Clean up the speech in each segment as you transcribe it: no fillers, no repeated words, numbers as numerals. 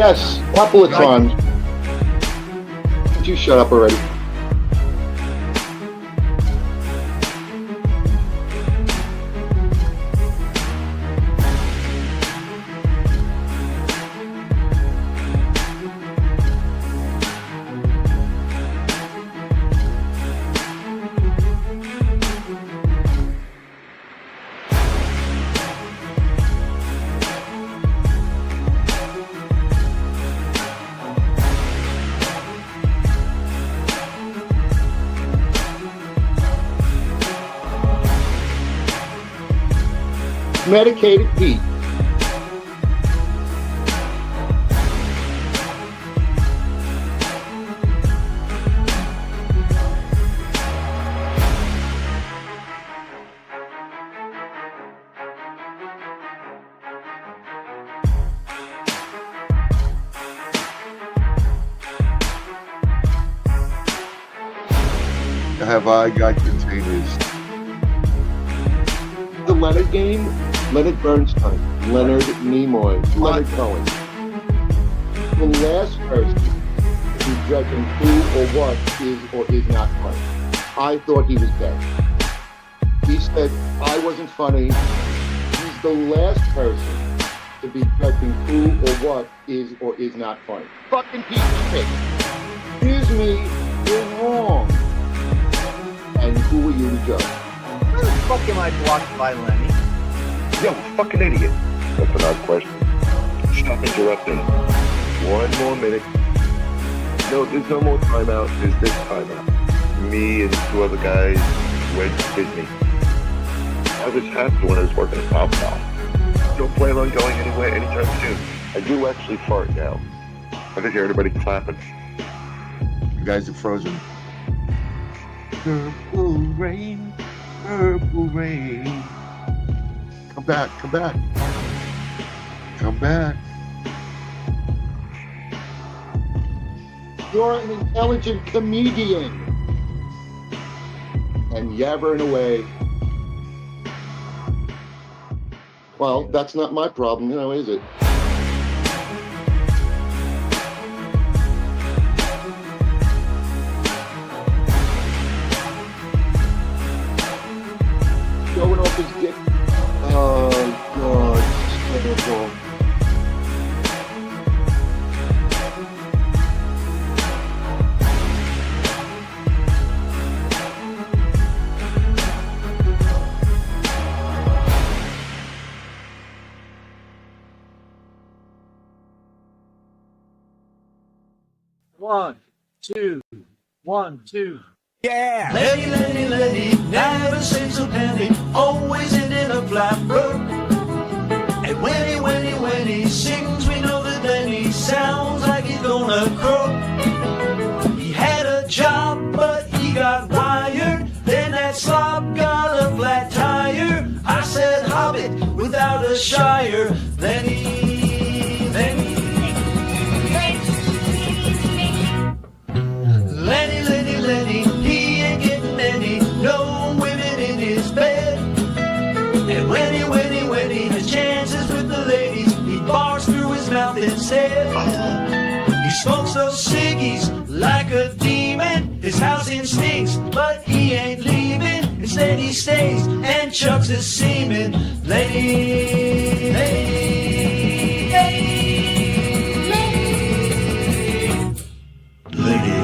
Yes, Popularized. Could you shut up already? Medicated Pete. Have I got containers? The Leonard game, Leonard Bernstein, Leonard Nimoy, Leonard Cohen. The last person who's judging who or what is or is not funny. I thought he was dead. He said I wasn't funny. He's the last person to be judging who or what is or is not funny. Fucking piece of shit. Excuse me, you're wrong. And who are you to judge? Why the fuck am I blocked by Lenny? Yo, fucking idiot. That's an odd question. Stop interrupting. One more minute. No, there's no more timeout. There's this timeout. Me and two other guys went to Disney. I was happy when I was working at Popularized. Don't plan on going anywhere anytime soon. I do actually fart now. I just hear everybody clapping. You guys are frozen. Purple rain, purple rain. Come back, come back. Come back. You're an intelligent comedian. And yabbering away. Well, that's not my problem, is it? Showing off his dick. Oh, God. It's terrible. One, two, 1, 2. Yeah! Lenny, Lenny, Lenny, never saves a penny, always in a flat room. And when he sings, we know that Lenny sounds like he's gonna croak. He had a job, but he got wired, then that slob got a flat tire. I said hobbit without a shire, Lenny, Lenny. Lenny, Lenny, Lenny, he ain't getting any, no women in his bed. And when he has chances with the ladies, he bars through his mouth instead. He smokes those ciggies like a demon, his house stinks, but he ain't leaving. Instead he stays and chucks his semen. Lenny, Lenny, Lenny, Lenny.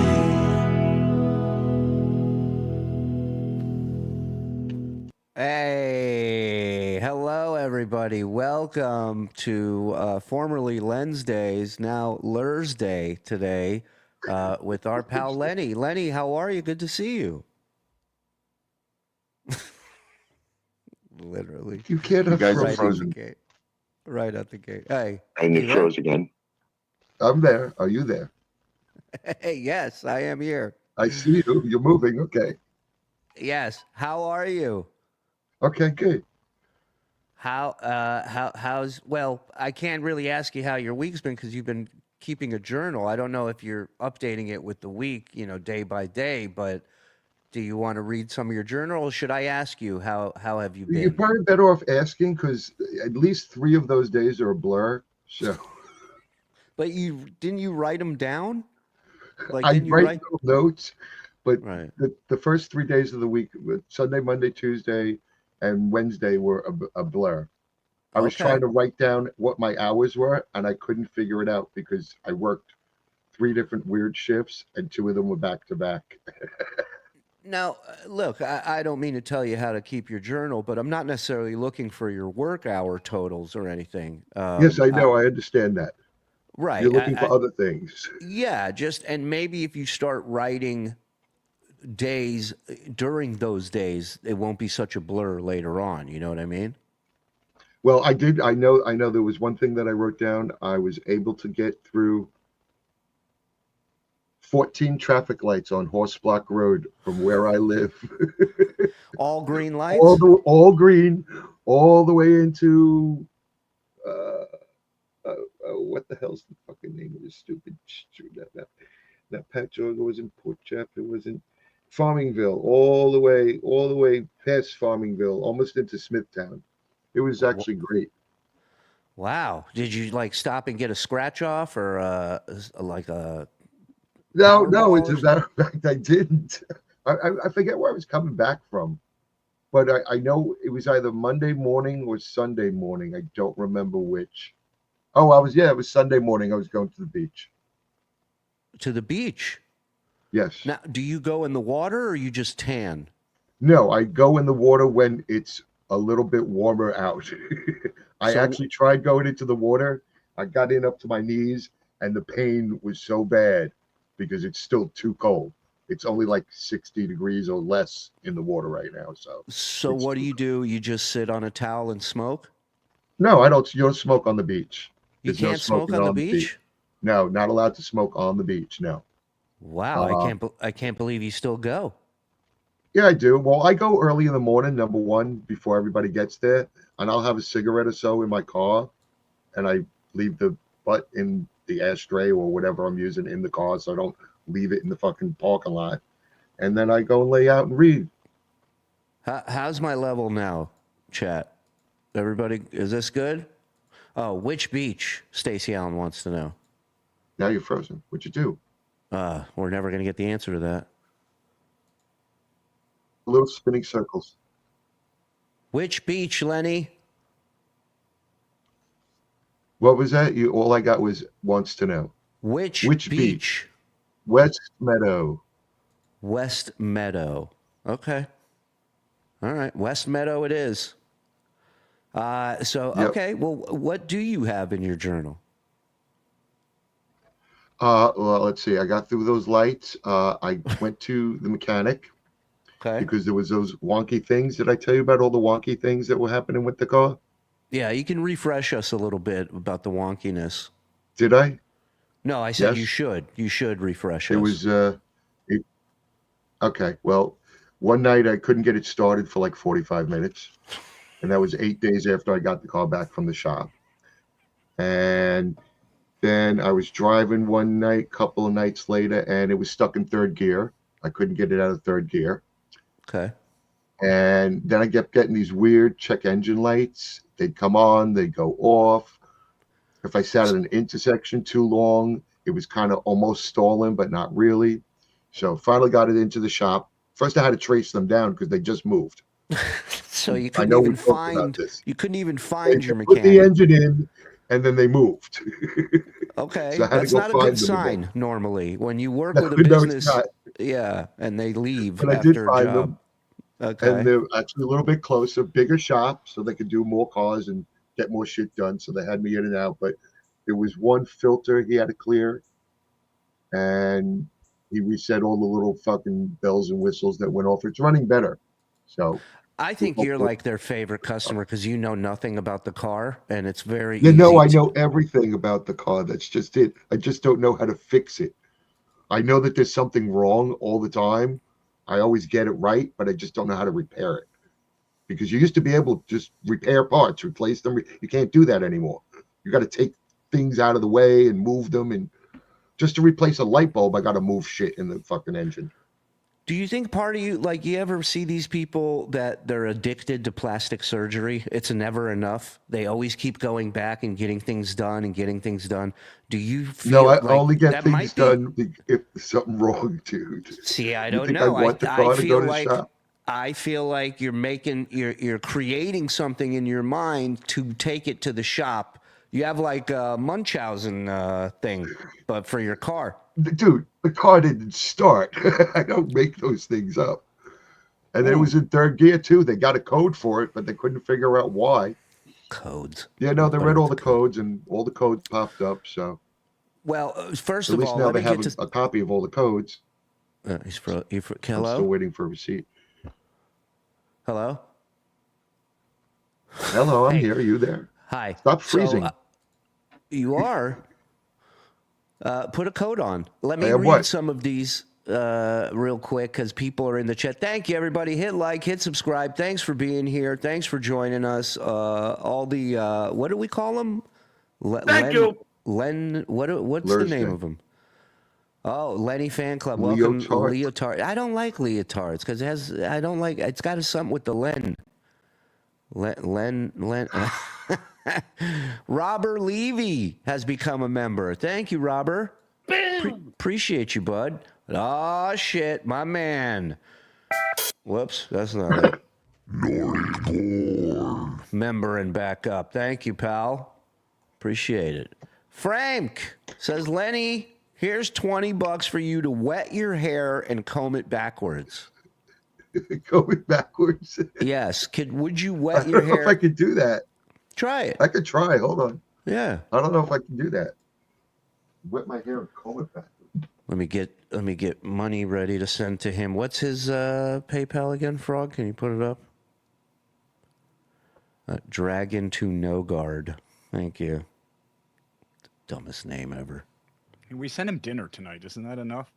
Hey, hello everybody. Welcome to formerly LURSDAY's, now LURSDAY today with our pal Lenny. Lenny, how are you? Good to see you. Literally. You can't have right frozen. At the gate. Right at the gate. Hey. And you froze again. I'm there. Are you there? Hey, yes, I am here. I see you. You're moving. Okay. Yes. How are you? Okay, good. How's, well, I can't really ask you how your week's been because you've been keeping a journal. I don't know if you're updating it with the week, day by day, but do you want to read some of your journal? Or should I ask you how have you been? You're probably better off asking because at least 3 of those days are a blur. So But didn't you write them down? Like, I didn't you write write? little notes, but Right. the first 3 days of the week, Sunday, Monday, Tuesday, and Wednesday were a blur. I was Okay. trying to write down what my hours were, and I couldn't figure it out because I worked 3 different weird shifts, and 2 of them were back to back. Now, look, I don't mean to tell you how to keep your journal, but I'm not necessarily looking for your work hour totals or anything. Yes, I know. I understand that. You're Right. looking for other things. Yeah, and maybe if you start writing days during those days, it won't be such a blur later on. You know what I mean? Well, I did. I know there was one thing that I wrote down. I was able to get through 14 traffic lights on Horse Block Road from where I live. All green lights? all green, all the way into what the hell's the fucking name of this stupid street? That Pat Jordan was in Port Jeff. It was in Farmingville, all the way past Farmingville, almost into Smithtown. It was actually great. Wow. Did you like stop and get a scratch off or like a No, Powerball as or a matter of fact, I didn't. I forget where I was coming back from, but I know it was either Monday morning or Sunday morning. I don't remember which. Oh, it was Sunday morning. I was going to the beach. to the beach? Yes. Now, do you go in the water or you just tan? No, I go in the water when it's a little bit warmer out. I So- actually tried going into the water. I got in up to my knees, and the pain was so bad because it's still too cold. It's only like 60 degrees or less in the water right now. So it's what do too you do? You just sit on a towel and smoke? No, I don't. You don't smoke on the beach. You There's no can't smoke smoking on the beach? No, not allowed to smoke on the beach. No. Wow, I can't believe you still go. Yeah, I do. Well, I go early in the morning, number one, before everybody gets there, and I'll have a cigarette or so in my car, and I leave the butt in the ashtray or whatever I'm using in the car, so I don't leave it in the fucking parking lot. And then I go and lay out and read. How's my level now, chat? Everybody, is this good? Oh, which beach? Stacey Allen wants to know. Now you're frozen. What'd you do? We're never going to get the answer to that. Little spinning circles. Which beach, Lenny? What was that? All I got was wants to know. Which beach? West Meadow. West Meadow. Okay. All right. West Meadow it is. Yep. Okay. Well, what do you have in your journal? Well, let's see. I got through those lights. I went to the mechanic Okay. because there was those wonky things. Did I tell you about all the wonky things that were happening with the car? Yeah, you can refresh us a little bit about the wonkiness. Did I? No, I said Yes. you should. You should refresh us. It was okay. Well, one night I couldn't get it started for like 45 minutes, and that was 8 days after I got the car back from the shop. And then I was driving one night, couple of nights later, and it was stuck in third gear. I couldn't get it out of third gear. Okay. And then I kept getting these weird check engine lights. They'd come on, they'd go off. If I sat at an intersection too long, it was kind of almost stalling, but not really. So finally got it into the shop. First I had to trace them down because they just moved. So you I couldn't know even we talked about find this. you couldn't even find your Put the mechanic. engine in, and then they moved. Okay, So I had to that's go not a find good them again. sign normally when you work No, with a no, it's business. not. Yeah, and they leave But I did after a find job. them. Okay. And they're actually a little bit closer, bigger shop, so they could do more cars and get more shit done. So they had me in and out. But there was one filter he had to clear, and he reset all the little fucking bells and whistles that went off. It's running better. So I think you're like their favorite customer because you know nothing about the car, and it's very you know, I easy know everything about the car. That's just it. I just don't know how to fix it. I know that there's something wrong all the time. I always get it right, but I just don't know how to repair it. Because you used to be able to just repair parts, replace them. You can't do that anymore. You got to take things out of the way and move them. And just to replace a light bulb, I got to move shit in the fucking engine. Do you think part of you, like, you ever see these people that they're addicted to plastic surgery? It's never enough. They always keep going back and getting things done and getting things done. Do you feel No, I like only get that things might be? done if there's something wrong, dude. See, I You don't think know. I want the I car to feel go to the like shop? I feel like you're creating something in your mind to take it to the shop. You have like a Munchausen thing, but for your car. Dude, the car didn't start. I don't make those things up. And then it was in third gear too. They got a code for it, but they couldn't figure out why. Codes. Yeah, no, they What read are all the the codes, and all the codes popped up. So Well, first at of least all, now let they me have get to. a copy of all the codes. I'm still I'm still waiting for a receipt. Hello. Hello, I'm Hey. here. Are you there? Hi. Stop So, freezing. you are. Put a code on. Let me have read what? some of these real quick because people are in the chat. Thank you, everybody. Hit like, hit subscribe. Thanks for being here. Thanks for joining us. All the what do we call them? Thank you. LURSDAY. What's the name of them? Oh, Lenny fan club. Welcome, Leotard. leotard. I don't like leotards because it has. I don't like. It's got something with the Len. Len. Robert Levy has become a member. Thank you, Robert. Appreciate you, bud. Oh shit, my man. Whoops, that's not it. Member and back up. Thank you, pal. Appreciate it. Frank says, Lenny, here's $20 for you to wet your hair and comb it backwards. Going backwards. Yes. Would you I wet your don't know if I hair? could do that. Try it. I could try. Hold on. Yeah. I don't know if I can do that. Wet my hair and comb it backwards. Let me get money ready to send to him. What's his PayPal again, Frog? Can you put it up? Dragon to No Guard. Thank you. Dumbest name ever. We sent him dinner tonight. Isn't that enough?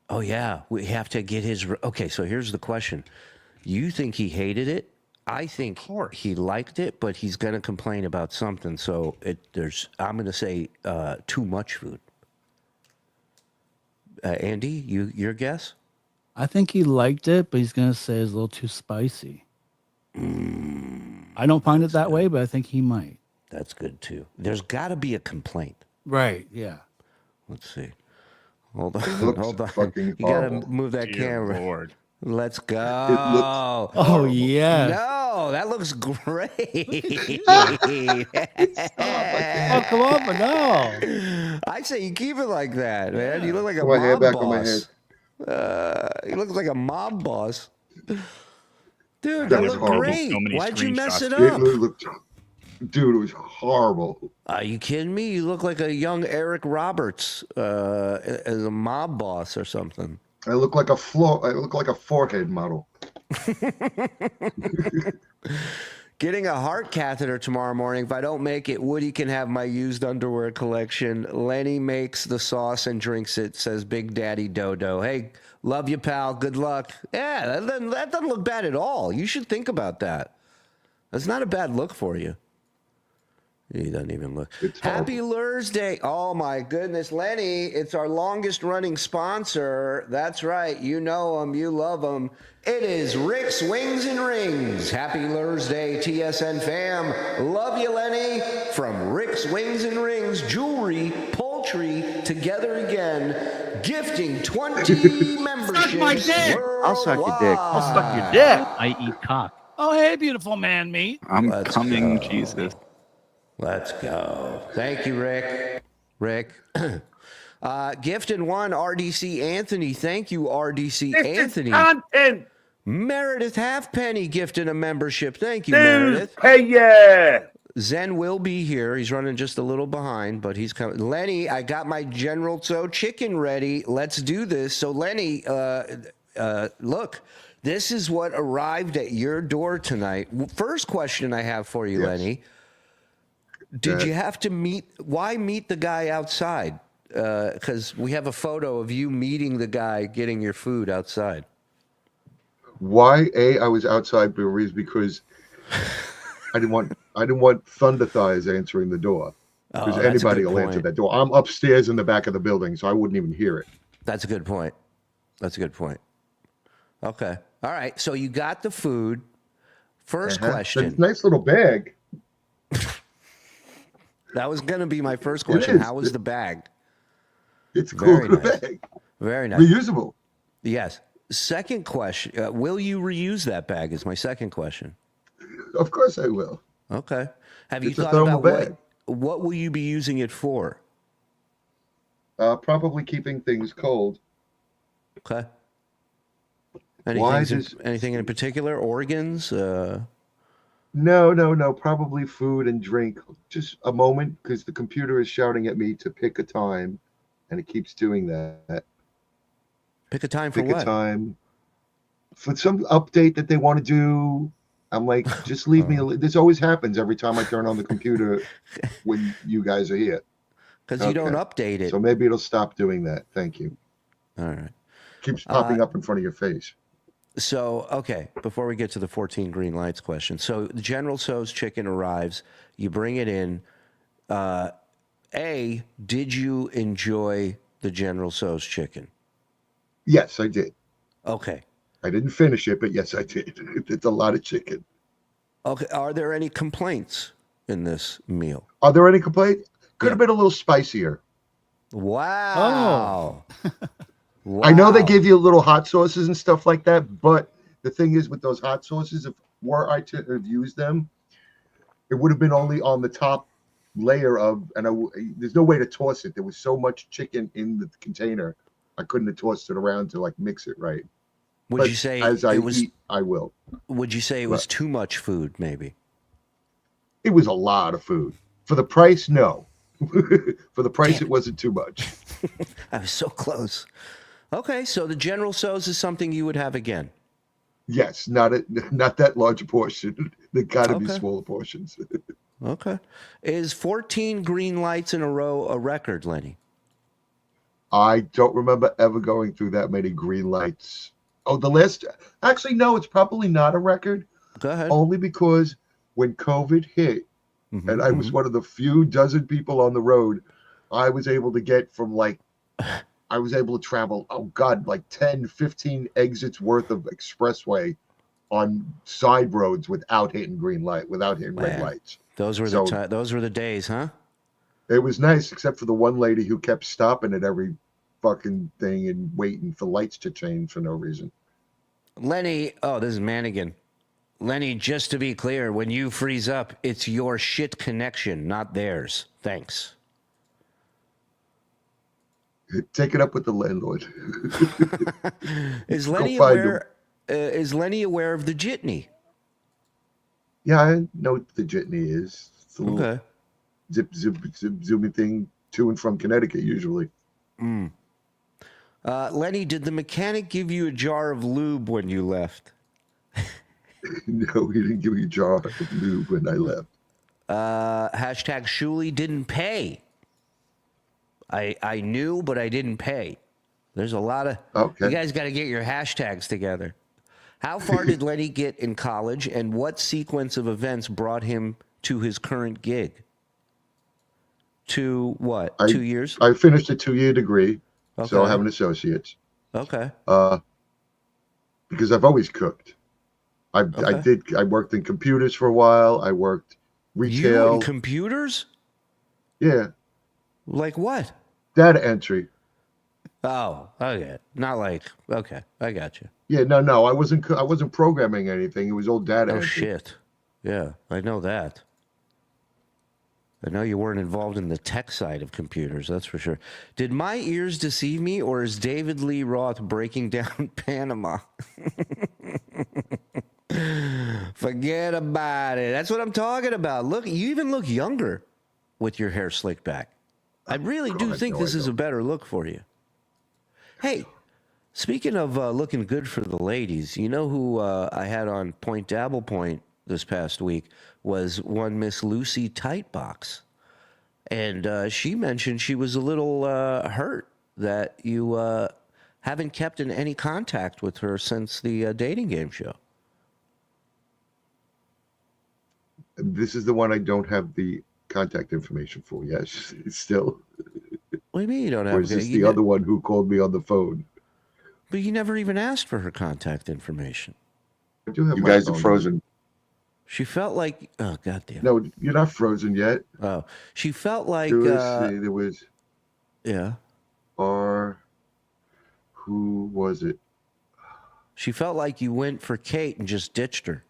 Oh yeah, we have to get his. Okay, so here's the question: you think he hated it? I think he liked it, but he's gonna complain about something. So I'm gonna say too much food. Andy, your guess? I think he liked it, but he's gonna say it's a little too spicy. I don't find it that way, but I think he might. That's good too. There's got to be a complaint. Right? Yeah. Let's see. Hold on. looks Hold on. fucking You gotta horrible. move that Dear camera. Lord. Let's go. Oh yeah. No, that looks great. Oh come on, but no. I say you keep it like that, man. You look like a Put my hair mob back on my boss. He looks like a mob boss. Dude, That that was looked horrible. great. So many Why'd you mess it screenshots. up? Dude, it was horrible. Are you kidding me? You look like a young Eric Roberts as a mob boss or something. I look like a forehead model. Getting a heart catheter tomorrow morning. If I don't make it, Woody can have my used underwear collection. Lenny makes the sauce and drinks it, says Big Daddy Dodo. Hey, love you, pal. Good luck. Yeah, that doesn't look bad at all. You should think about that. That's not a bad look for you. He doesn't even look. Happy LURSDAY. Oh, my goodness. Lenny, it's our longest running sponsor. That's right. You know him. You love him. It is Rick's Wings and Rings. Happy LURSDAY, TSN fam. Love you, Lenny. From Rick's Wings and Rings, jewelry, poultry, together again. Gifting 20 memberships. my dick. I'll suck your dick. I'll suck your dick. I eat cock. Oh hey, beautiful man, meat. I'm Let's coming, go. Jesus. Let's go. Thank you, Rick. Gifted one, RDC Anthony. Thank you, RDC Anthony. Content. Meredith Halfpenny gifted a membership. Thank you, Meredith. Hey, yeah. Zen will be here. He's running just a little behind, but he's coming. Lenny, I got my General Tso chicken ready. Let's do this. So, Lenny, look, this is what arrived at your door tonight. First question I have for you, Yes. Lenny. Did you have to why meet the guy outside? Because we have a photo of you meeting the guy getting your food outside. Why I was outside because I didn't want Thunder Thighs answering the door. Because that's a anybody good will answer point. that door. I'm upstairs in the back of the building, so I wouldn't even hear it. That's a good point. That's a good point. Okay. All right. So you got the food. First question. It's a nice little bag. That was going to be my first question. How was the bag? It's a cool Very little nice. bag. Very nice. Reusable. Yes. Second question. Will you reuse that bag is my second question. Of course I will. Okay. Have you It's a thought thermal about bag. what will you be using it for? Probably keeping things cold. Okay. Why Anything in particular? Organs? No. Probably food and drink. Just a moment, because the computer is shouting at me to pick a time, and it keeps doing that. Pick a time for Pick what? a time for some update that they want to do. I'm like, just leave me. This always happens every time I turn on the computer when you guys are here. Because you don't update it. So maybe it'll stop doing that. Thank you. All right. Keeps popping up in front of your face. So, okay, before we get to the 14 green lights question. So, the General Tso's chicken arrives. You bring it in. Did you enjoy the General Tso's chicken? Yes, I did. Okay. I didn't finish it, but yes, I did. It's a lot of chicken. Okay. Are there any complaints in this meal? Are there any complaints? Could have been a little spicier. Wow. Wow. I know they give you little hot sauces and stuff like that, but the thing is with those hot sauces, if were I to have used them, it would have been only on the top layer of, and there's no way to toss it. There was so much chicken in the container, I couldn't have tossed it around to like mix it right. Would you say as I eat, I will. Would you say it was too much food, maybe? It was a lot of food. For the price, no. For the price, it wasn't too much. I was so close. Okay, so the General Tso's is something you would have again. Yes, not that large a portion. There got to be smaller portions. Okay. Is 14 green lights in a row a record, Lenny? I don't remember ever going through that many green lights. Oh, the last... Actually, no, it's probably not a record. Go ahead. Only because when COVID hit, and I was one of the few dozen people on the road, I was able to get from I was able to travel, like 10, 15 exits worth of expressway on side roads without hitting red lights. Those were the days, huh? It was nice, except for the one lady who kept stopping at every fucking thing and waiting for lights to change for no reason. Lenny, this is Manigan. Lenny, just to be clear, when you freeze up, it's your shit connection, not theirs. Thanks. Take it up with the landlord. Is Lenny aware? Is Lenny aware of the jitney? Yeah, I know what the jitney is. It's a little zip, zooming thing to and from Connecticut usually. Lenny, did the mechanic give you a jar of lube when you left? No, he didn't give me a jar of lube when I left. Hashtag Shuli didn't pay. I knew, but I didn't pay. There's a lot of... You guys got to get your hashtags together. How far did Lenny get in college, and what sequence of events brought him to his current gig? To what? 2 years? I finished a 2-year degree, so I have an associate's. Okay. Because I've always cooked. I worked in computers for a while. I worked retail. You in computers? Yeah. Like what? Data entry. Oh, okay. Not like, okay, I got you. Yeah, no, I wasn't programming anything. It was all data entry. Oh shit. Yeah, I know that. I know you weren't involved in the tech side of computers, that's for sure. Did my ears deceive me, or is David Lee Roth breaking down Panama? Forget about it. That's what I'm talking about. Look, you even look younger with your hair slicked back. I really do think this is a better look for you. Hey, speaking of looking good for the ladies, you know who I had on Point Dabble Point this past week was one Miss Lucy Tightbox. And she mentioned she was a little hurt that you haven't kept in any contact with her since the dating game show. This is the one I don't have the contact information for. Yes, it's still. What do you mean you don't have? Or is this the other one who called me on the phone? But you never even asked for her contact information. I do have You my guys are phone frozen. She felt like, oh, goddamn. number. No, you're not frozen yet. Oh, she felt like, There was yeah. Who was it? She felt like you went for Kate and just ditched her.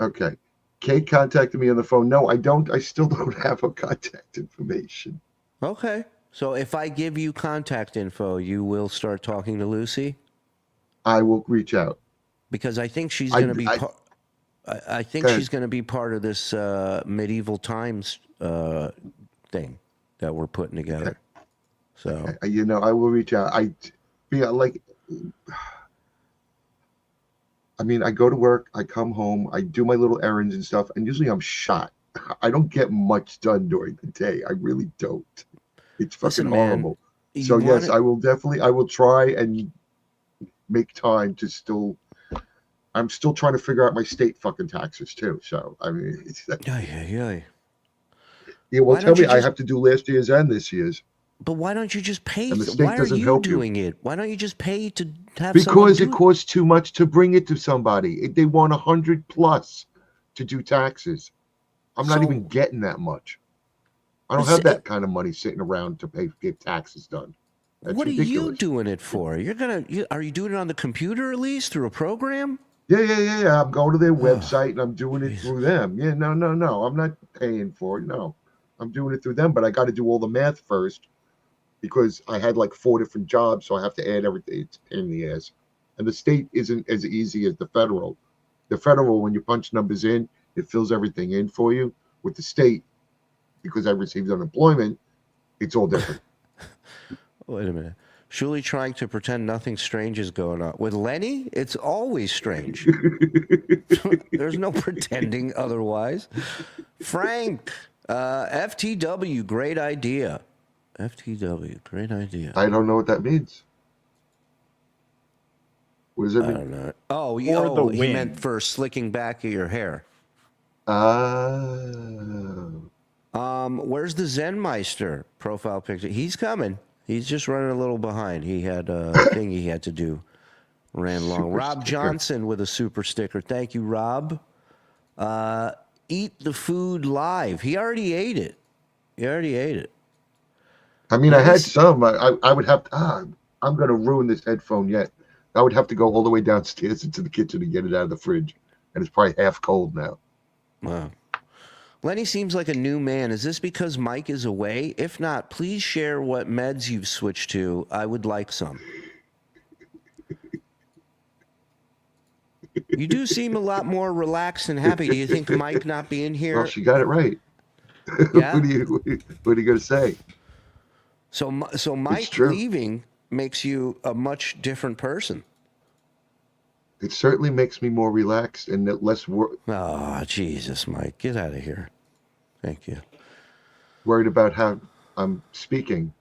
Okay. Kate contacted me on the phone. No, I don't. I still don't have her contact information. Okay. So if I give you contact info, you will start talking to Lucy? I will reach out. Because I think she's going to be I think Okay. she's going to be part of this medieval times thing that we're putting together. So I will reach out. I go to work, I come home, I do my little errands and stuff, and usually I'm shot. I don't get much done during the day. I really don't. It's fucking Listen, man, horrible. So yes, I will try and make time to still. I'm still trying to figure out my state fucking taxes too. So I mean, yeah. Yeah, well, tell me, I have to do last year's and this year's. But why don't you just pay? And the state Why are doesn't you help you. doing it? Why don't you just pay to have? Because it costs too much to bring it to somebody. They want 100+ to do taxes. I'm not even getting that much. I don't have that kind of money sitting around to get taxes done. That's what ridiculous. are you doing it for? Are you doing it on the computer at least through a program? Yeah. I'm going to their website and I'm doing it through them. Yeah, no. I'm not paying for it. No, I'm doing it through them, but I got to do all the math first because I had like 4 different jobs, so I have to add everything. It's a pain in the ass. And the state isn't as easy as the federal. The federal, when you punch numbers in, it fills everything in for you. With the state, because I received unemployment, it's all different. Wait a minute. Shuli trying to pretend nothing strange is going on. With Lenny, it's always strange. There's no pretending otherwise. Frank, FTW, great idea. FTW, great idea. I don't know what that means. What does it mean? I don't know. Oh, the he meant for slicking back of your hair. Where's the Zenmeister profile picture? He's coming. He's just running a little behind. He had a thing he had to do. Ran long. Rob Johnson with a super sticker. Thank you, Rob. Eat the food live. He already ate it. I mean, I had some. I would have to. I'm going to ruin this headphone yet. I would have to go all the way downstairs into the kitchen to get it out of the fridge. And it's probably half cold now. Wow. Lenny seems like a new man. Is this because Mike is away? If not, please share what meds you've switched to. I would like some. You do seem a lot more relaxed and happy. Do you think Mike not being here? Well, she got it right. Yeah? What are you going to say? So Mike leaving makes you a much different person. It certainly makes me more relaxed and less Oh, Jesus, Mike. Get out of here. Thank you. Worried about how I'm speaking.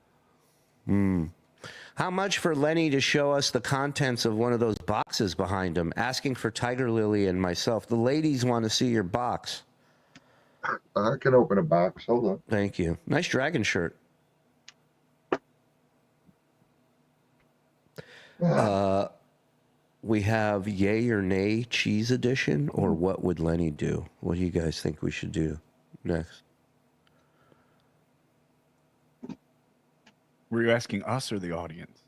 How much for Lenny to show us the contents of one of those boxes behind him? Asking for Tiger Lily and myself. The ladies want to see your box. I can open a box. Hold on. Thank you. Nice dragon shirt. We have yay or nay cheese edition, or what would Lenny do? What do you guys think we should do next? Were you asking us or the audience?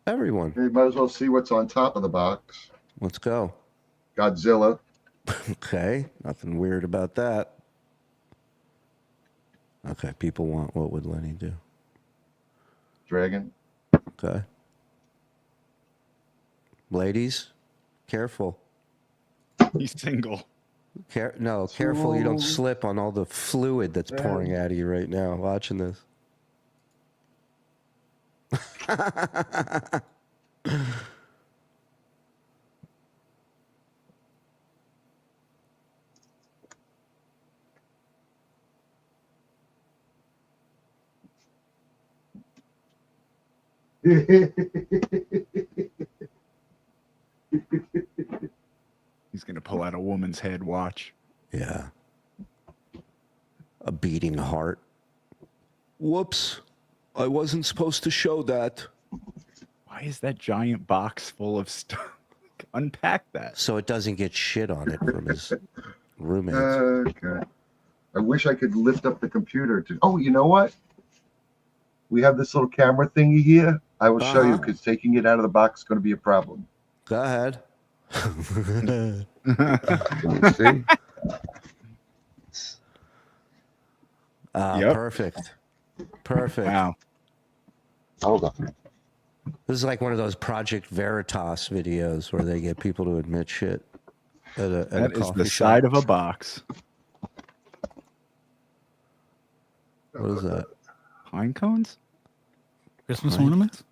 Everyone. You might as well see what's on top of the box. Let's go. Godzilla. Okay. Nothing weird about that. Okay. People want what would Lenny do? Dragon. Okay. Ladies, careful. He's single. Careful you don't slip on all the fluid that's pouring out of you right now watching this. He's going to pull out a woman's head. Watch. Yeah. A beating heart. Whoops. I wasn't supposed to show that. Why Why is that giant box full of stuff? Unpack that. So it doesn't get shit on it from his roommates. Okay. I wish I could lift up the computer to. Oh, you know what? We have this little camera thingy here. I will show you because taking it out of the box is going to be a problem. Go ahead. Can you see? Yep. Perfect. Perfect. Wow. Hold on. This is like one of those Project Veritas videos where they get people to admit shit. That is the side of a box. What is that? Pine cones? Christmas ornaments?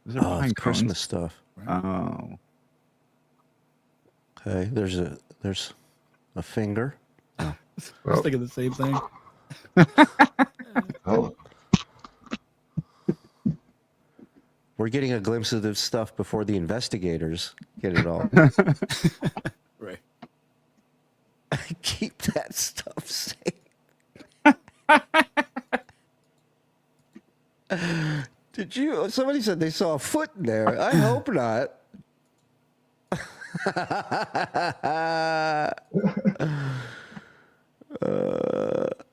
Those are Oh, pine it's cones. Christmas stuff. Oh. Okay, there's a finger. I was thinking the same thing. Oh. We're getting a glimpse of this stuff before the investigators get it all. Right. Keep that stuff safe. Did you? Somebody said they saw a foot in there. I hope not.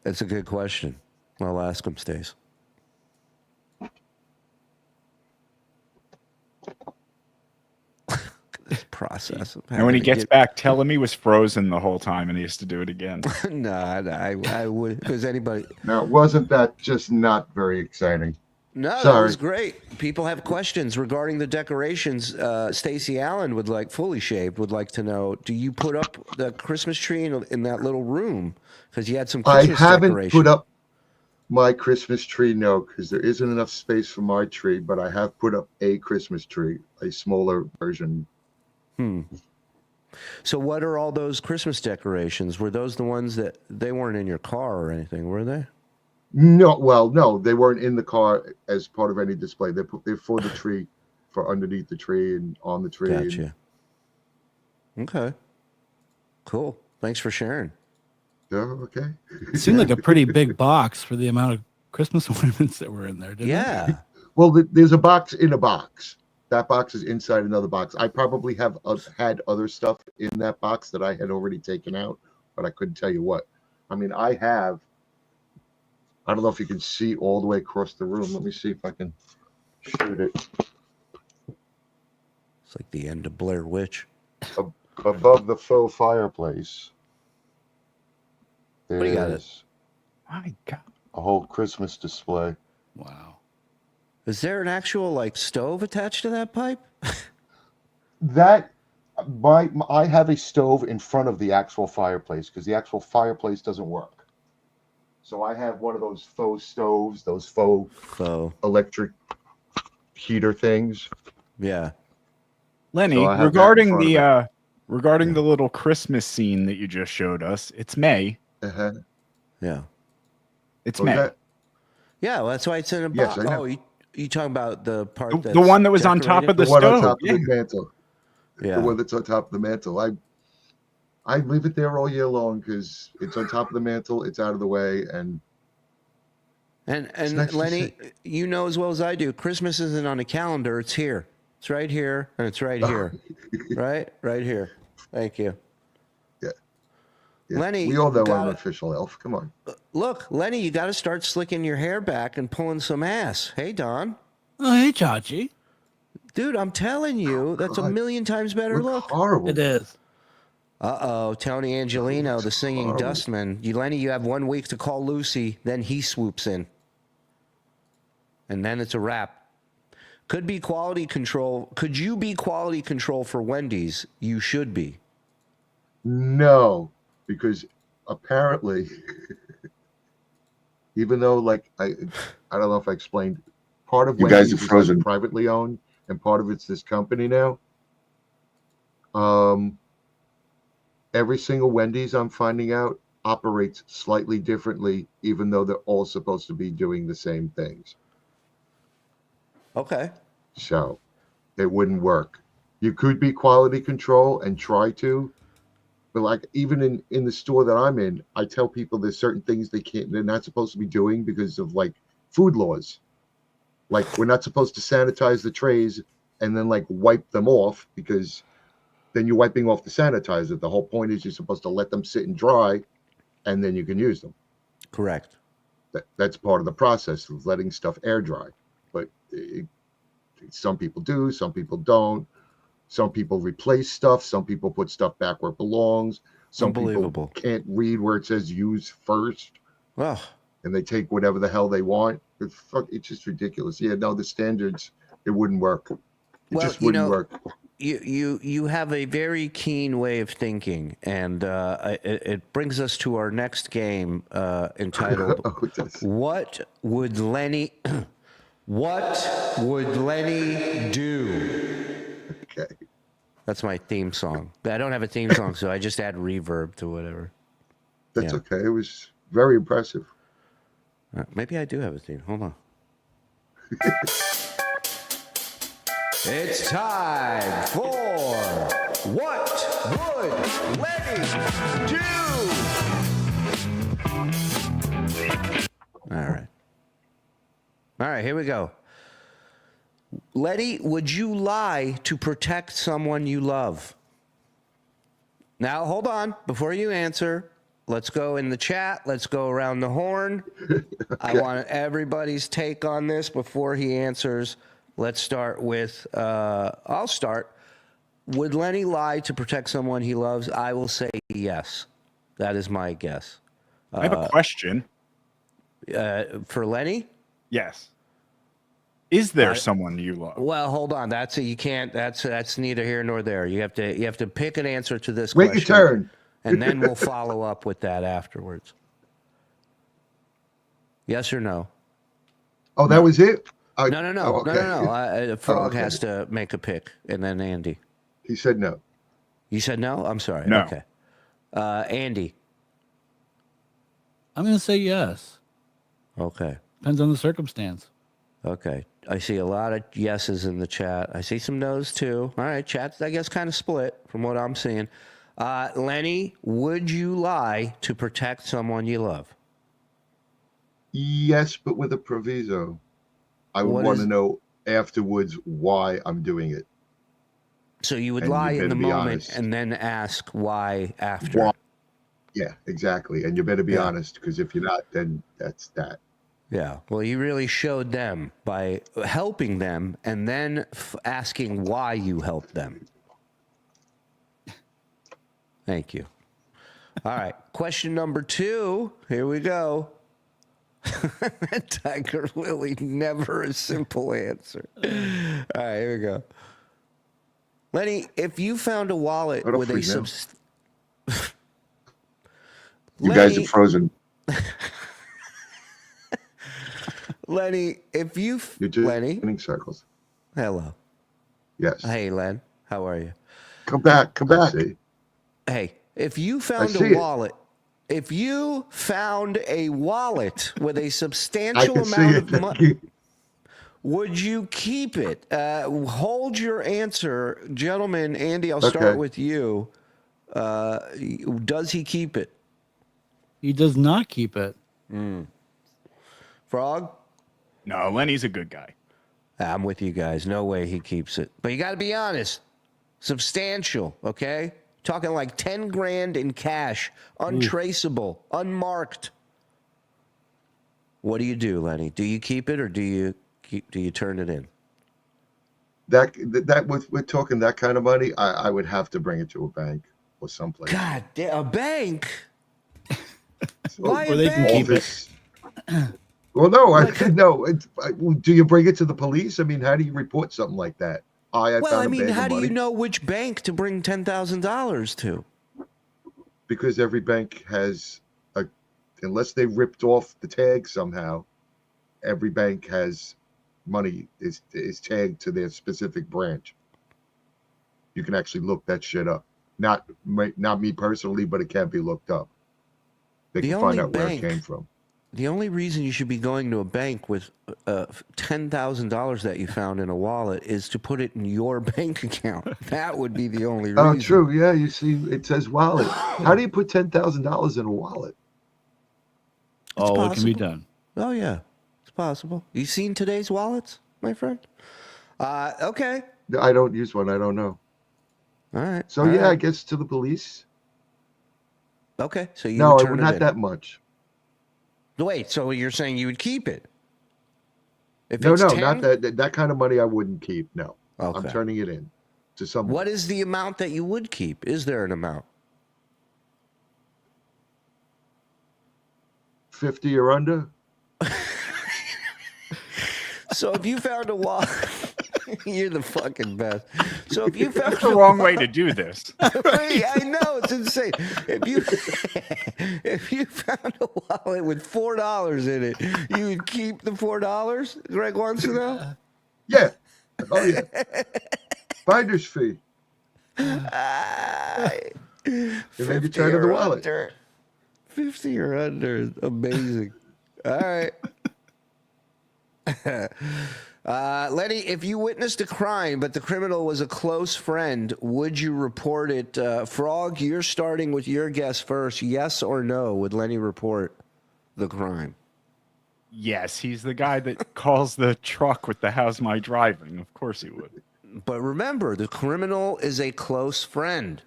It's a good question. I'll ask him, Stace. This process. And when he gets back, tell him he was frozen the whole time and he has to do it again. No, I would. Because anybody. Now, wasn't that just not very exciting? No, that Sorry. was great. People have questions regarding the decorations. Stacey Allen would like fully shaved would like to know: do you put up the Christmas tree in that little room? Because you had some Christmas I haven't decoration. put up my Christmas tree, no, because there isn't enough space for my tree. But I have put up a Christmas tree, a smaller version. So what are all those Christmas decorations? Were those the ones that they weren't in your car or anything? Were they? No, well, no, they weren't in the car as part of any display. They're for the tree, for underneath the tree and on the tree. Gotcha. Okay. Cool. Thanks for sharing. Oh, okay. It seemed like a pretty big box for the amount of Christmas ornaments that were in there, didn't it? Yeah. Well, there's a box in a box. That box is inside another box. I probably have had other stuff in that box that I had already taken out, but I couldn't tell you what. I mean, I don't know if you can see all the way across the room. Let me see if I can shoot it. It's like the end of Blair Witch. Above the faux fireplace, What do you got? there's My God. a whole Christmas display. Wow. Is there an actual like stove attached to that pipe? I have a stove in front of the actual fireplace because the actual fireplace doesn't work. So I have one of those faux stoves, those faux So electric heater things. yeah. Lenny, So I have that in regarding front of the regarding the little Christmas scene that you just showed us, it's May. Uh-huh. Yeah. It's What was May. that? Yeah, well, that's why it's in a Yes, box. I know. Oh, you talking about the part The that's one that was on top of decorated? the one on stove. top Yeah. of the mantle. Yeah. The one that's on top of the mantle. I leave it there all year long because it's on top of the mantle. It's out of the way, and And nice to Lenny, you know as well as I do, Christmas isn't on a calendar. It's here. It's right here, and it's right here. Right here. Thank you. yeah, Lenny, we all know got I'm an it. official elf. Come on. Look, Lenny, you got to start slicking your hair back and pulling some ass. Hey, Don. Oh, hey, Chachi. Dude, I'm telling you, that's a God. million times better look. Horrible. It is. Uh-oh, Tony Angelino, the singing horrible. dustman. Lenny, you have 1 week to call Lucy, then he swoops in. And then it's a wrap. Could be quality control. Could you be quality control for Wendy's? You should be. No, because apparently, even though like I don't know if I explained, part of You Wendy's guys are is like frozen. privately owned, and part of it's this company now. Every single Wendy's I'm finding out operates slightly differently, even though they're all supposed to be doing the same things. Okay. So it wouldn't work. You could be quality control and try to, but like even in the store that I'm in, I tell people there's certain things they're not supposed to be doing because of like food laws. Like we're not supposed to sanitize the trays and then like wipe them off, because then you're wiping off the sanitizer. The whole point is you're supposed to let them sit and dry, and then you can use them. Correct. That's part of the process of letting stuff air dry. But some people do, some people don't. Some people replace stuff. Some people put stuff back where it belongs. Some people can't read where it says use first. Well, and they take whatever the hell they want. It's just ridiculous. Yeah, no, the standards, it wouldn't work. It just wouldn't work. You have a very keen way of thinking, and it brings us to our next game entitled "What Would Lenny What Would Lenny Do?" Okay, that's my theme song. I don't have a theme song, so I just add reverb to whatever. That's okay. It was very impressive. Maybe I do have a theme. Hold on. It's time for What Would Lenny Do? All right, here we go. Lenny, would you lie to protect someone you love? Now, hold on. Before you answer, let's go in the chat. Let's go around the horn. Okay. I want everybody's take on this before he answers. Let's start with, I'll start. Would Lenny lie to protect someone he loves? I will say yes. That is my guess. I have a question. For Lenny? Yes. Is there someone you love? Well, hold on. That's neither here nor there. You have to pick an answer to this question. Wait your turn. And then we'll follow up with that afterwards. Yes or no? Oh, that was it? No. Frog has to make a pick, and then Andy. He said no. You said no? I'm sorry. No. Okay. Andy. I'm going to say yes. Okay. Depends on the circumstance. Okay. I see a lot of yeses in the chat. I see some no's too. All right, chat's, I guess, kind of split from what I'm seeing. Lenny, would you lie to protect someone you love? Yes, but with a proviso. I would want to know afterwards why I'm doing it. So you would lie in the moment and then ask why after. Why? Yeah, exactly. And you better be honest, because if you're not, then that's that. Yeah. Well, you really showed them by helping them and then asking why you helped them. Thank you. All right. Question number 2. Here we go. Tiger Lily, never a simple answer. All right, here we go. Lenny, if you found a wallet with a you guys are frozen. Lenny, if you You're just spinning circles. Hello. Yes. Hey, Len. How are you? Come back. Hey, if you found a wallet. If you found a wallet with a substantial amount of money, would you keep it? Hold your answer, gentlemen. Andy, I'll start with you. Does he keep it? He does not keep it. Frog? No, Lenny's a good guy. I'm with you guys. No way he keeps it. But you got to be honest. Substantial, okay? Talking like 10 grand in cash, untraceable, unmarked. What do you do, Lenny? Do you keep it or do you turn it in? That we're talking that kind of money, I would have to bring it to a bank or someplace. God damn, a bank? Why a bank? Keep it. Well, no, do you bring it to the police? I mean, how do you report something like that? How do you know which bank to bring $10,000 to? Because every bank has unless they ripped off the tag somehow, every bank has money is tagged to their specific branch. You can actually look that shit up. Not me personally, but it can be looked up. They can find out where it came from. The only reason you should be going to a bank with $10,000 that you found in a wallet is to put it in your bank account. That would be the only reason. Oh, true. Yeah, you see, it says wallet. How do you put $10,000 in a wallet? It can be done. Oh, yeah. It's possible. You seen today's wallets, my friend? Okay. I don't use one. I don't know. All right. So all yeah, I right. guess to the police. Okay. So you No, would I turn would it not in. that much. Wait. So you're saying you would keep it? If No, it's no, 10? not that kind of money I wouldn't keep. No. I'm Okay. turning it in to someone. What is the amount that you would keep? Is there an amount? 50 or under? So if you found a wallet, you're the fucking best. So if you found That's the wrong way to do this. I know it's insane. If you found a wallet with $4 in it, you would keep the $4. Greg wants to know. Yeah. Oh yeah. Finder's fee. And then you turn in the wallet. 50 or under is amazing. All right. Lenny, if you witnessed a crime but the criminal was a close friend, would you report it? Frog, you're starting with your guess first. Yes or no? Would Lenny report the crime? Yes, he's the guy that calls the truck with the "How's my driving?" Of course he would. But remember, the criminal is a close friend.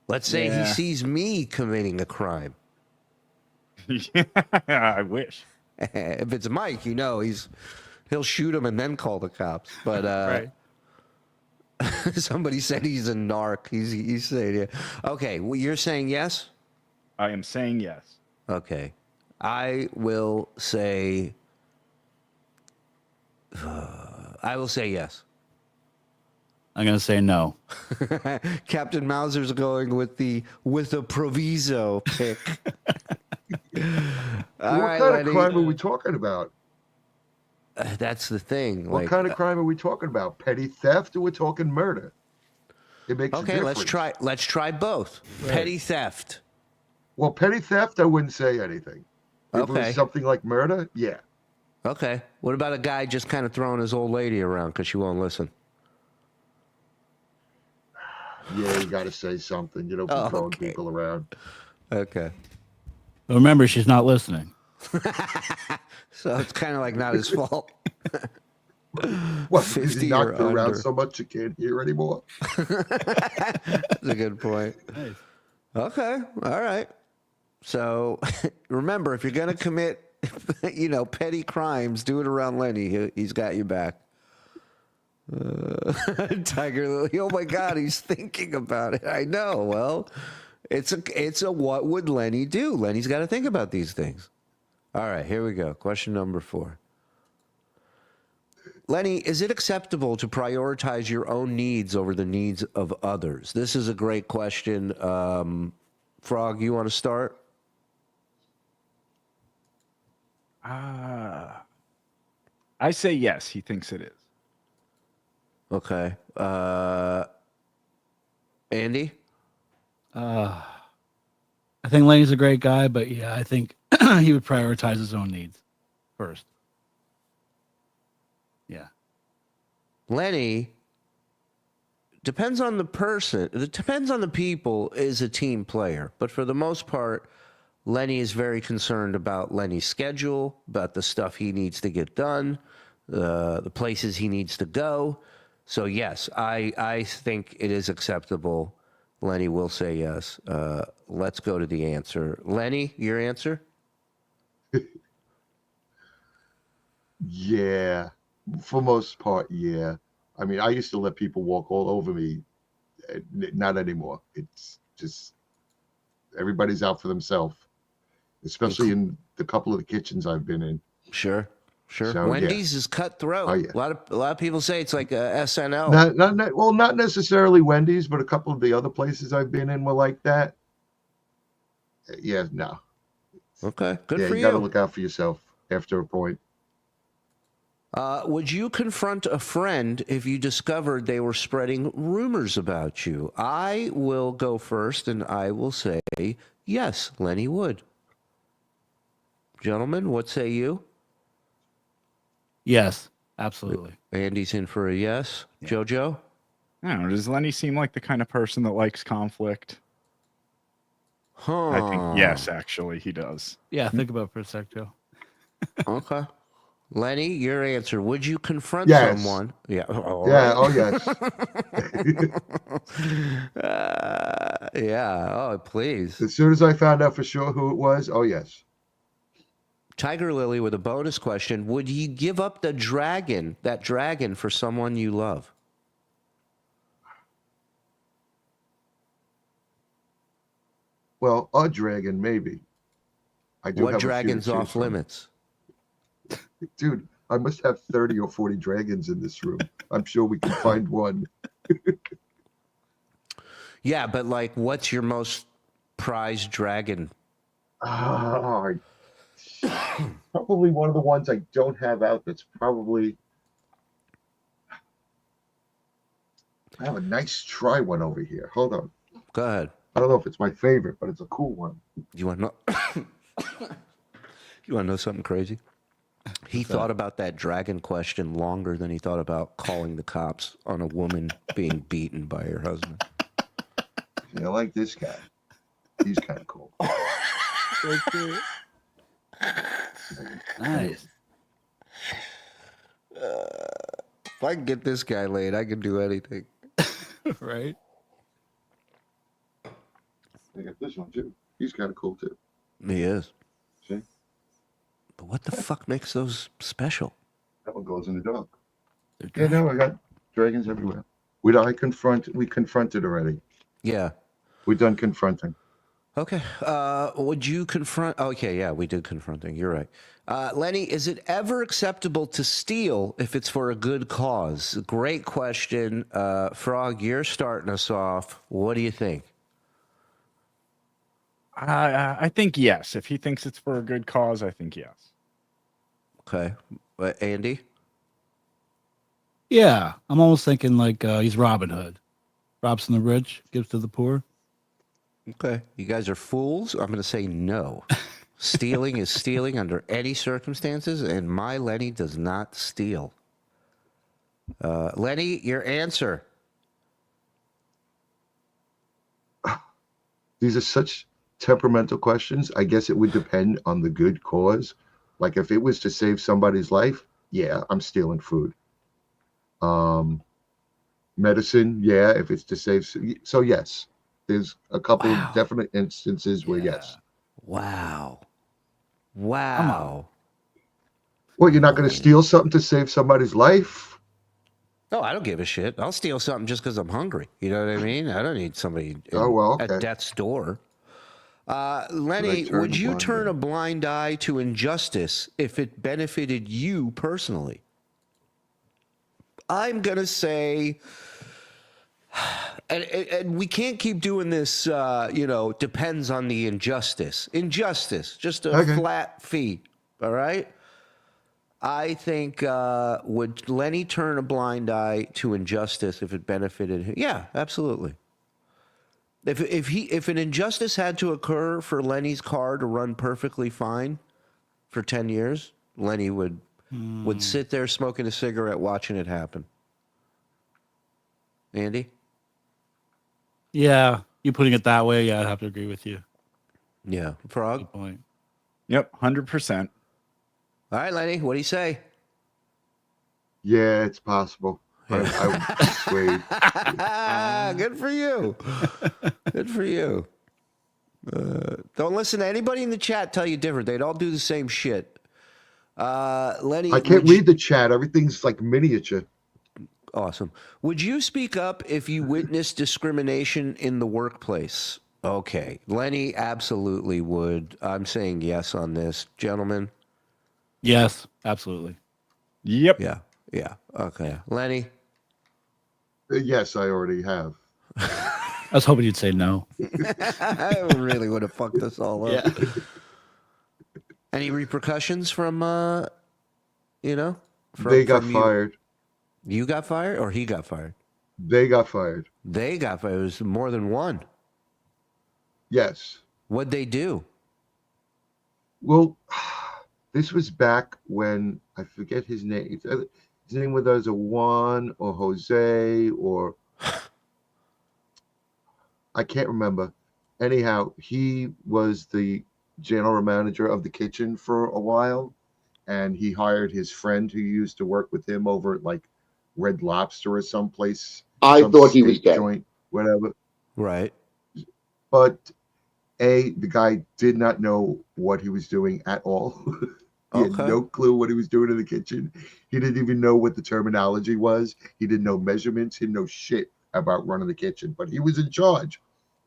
Let's say he sees me committing a crime. Yeah, I wish. If it's Mike, he'll shoot him and then call the cops. But Right. somebody said he's a narc. He's saying, yeah. Okay, well, you're saying yes? I am saying yes. Okay. I will say yes. I'm gonna say no. Captain Mauser's going with a proviso pick. All What right, kind Lenny. of crime are we talking about? That's the thing. What kind of crime are we talking about? Petty theft, or we're talking murder? It makes a Okay, difference. let's try both. Right. Petty theft. Well, petty theft, I wouldn't say anything. If it Okay. was something like murder, yeah. Okay. What about a guy just kind of throwing his old lady around because she won't listen? Yeah, you got to say something. You don't be throwing okay. people around. Okay. But remember, she's not listening. So it's kind of like not his fault. What? 50 Is he knocked or around under. so much you can't hear anymore? That's a good point. Nice. Okay. All right. So remember, if you're going to commit, petty crimes, do it around Lenny. He's got you back. Tiger Lily. Oh my God, he's thinking about it. I know. Well, it's a what would Lenny do? Lenny's got to think about these things. All right, here we go. Question number 4. Lenny, is it acceptable to prioritize your own needs over the needs of others? This is a great question. Frog, you want to start? I say yes. He thinks it is. Okay. Andy? I think Lenny's a great guy, but yeah, I think he would prioritize his own needs first. Yeah. Lenny, depends on the person. It depends on the people, is a team player. But for the most part, Lenny is very concerned about Lenny's schedule, about the stuff he needs to get done, the places he needs to go. So yes, I think it is acceptable. Lenny will say yes. Let's go to the answer. Lenny, your answer? Yeah. For most part, yeah. I mean, I used to let people walk all over me. Not anymore. It's just everybody's out for themselves, especially in the couple of the kitchens I've been in. Sure. So, Wendy's is cutthroat. Oh, yeah. A lot of people say it's like a SNL. Not necessarily Wendy's, but a couple of the other places I've been in were like that. Yeah, no. Okay, good for you got to look out for yourself after a point. Would you confront a friend if you discovered they were spreading rumors about you? I will go first, and I will say yes, Lenny would. Gentlemen, what say you? Yes, absolutely. Andy's in for a yes. Yeah. Jojo? I don't know. Does Lenny seem like the kind of person that likes conflict? Huh. I think yes, actually, he does. Yeah, think about it for a sec, Joe. Okay. Lenny, your answer. Would you confront Yes. someone? Yeah. All Yeah. right. Oh yes. Yeah. Oh, please. As soon as I found out for sure who it was, oh yes. Tiger Lily with a bonus question. Would you give up that dragon for someone you love? Well, a dragon maybe. I do What have dragon's a few to choose off from. limits? Dude, I must have 30 or 40 dragons in this room. I'm sure we can find one. Yeah, but like, what's your most prized dragon? Probably one of the ones I don't have out that's probably. I have a nice try one over here. Hold on. Go ahead. I don't know if it's my favorite, but it's a cool one. You want to know? You want to know something crazy? He thought about that dragon question longer than he thought about calling the cops on a woman being beaten by her husband. I like this guy. He's kind of cool. Nice. If I can get this guy laid, I can do anything. Right? I got this one too. He's kind of cool too. He is. See? But what the fuck makes those special? That one goes in the dog. Yeah, no, I got dragons everywhere. We confronted already. Yeah. We're done confronting. Okay. Would you confront? Okay, yeah, we did confronting. You're right. Lenny, is it ever acceptable to steal if it's for a good cause? Great question. Frog, you're starting us off. What do you think? I think yes. If he thinks it's for a good cause, I think yes. Okay. Andy? Yeah, I'm almost thinking like he's Robin Hood. Robs from the rich, gives to the poor. Okay. You guys are fools. I'm going to say no. Stealing is stealing under any circumstances, and my Lenny does not steal. Lenny, your answer. These are such temperamental questions. I guess it would depend on the good cause. Like if it was to save somebody's life, yeah, I'm stealing food. Medicine, yeah, if it's to save. So yes, there's a couple of definite instances where yes. Wow. Wow. Well, you're not going to steal something to save somebody's life? No, I don't give a shit. I'll steal something just because I'm hungry. You know what I mean? I don't need somebody at death's door. Lenny, would you turn a blind eye to injustice if it benefited you personally? I'm going to say, and we can't keep doing this, depends on the injustice. Injustice, just a flat fee, all right? I think, would Lenny turn a blind eye to injustice if it benefited him? Yeah, absolutely. If an injustice had to occur for Lenny's car to run perfectly fine for 10 years, Lenny would sit there smoking a cigarette watching it happen. Andy? Yeah, you putting it that way, yeah, I'd have to agree with you. Yeah. Frog? Good point. Yep, 100%. All right, Lenny, what do you say? Yeah, it's possible. I would persuade. Good for you. Good for you. Don't listen to anybody in the chat tell you different. They'd all do the same shit. Lenny, I can't read the chat. Everything's like miniature. Awesome. Would you speak up if you witnessed discrimination in the workplace? Okay. Lenny absolutely would. I'm saying yes on this. Gentlemen? Yes, absolutely. Yep. Yeah. Okay. Lenny? Yes, I already have. I was hoping you'd say no. I really would have fucked us all up. Yeah. Any repercussions from, They got fired. You got fired or he got fired? They got fired. They got fired. It was more than one. Yes. What'd they do? Well, this was back when, I forget his name. His name was either Juan or Jose or I can't remember. Anyhow, he was the general manager of the kitchen for a while. and he hired his friend who used to work with him over at like Red Lobster or someplace. I some thought he was steak dead. joint, whatever. Right. But the guy did not know what he was doing at all. He had Okay. no clue what he was doing in the kitchen. He didn't even know what the terminology was. He didn't know measurements. He didn't know shit about running the kitchen, but he was in charge.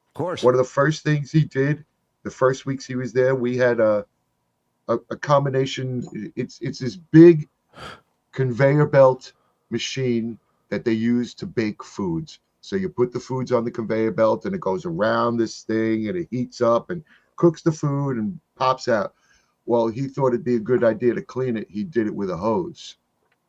Of course. One of the first things he did, the first weeks he was there, we had a combination. It's this big conveyor belt machine that they use to bake foods. So you put the foods on the conveyor belt and it goes around this thing and it heats up and cooks the food and pops out. Well, he thought it'd be a good idea to clean it. He did it with a hose.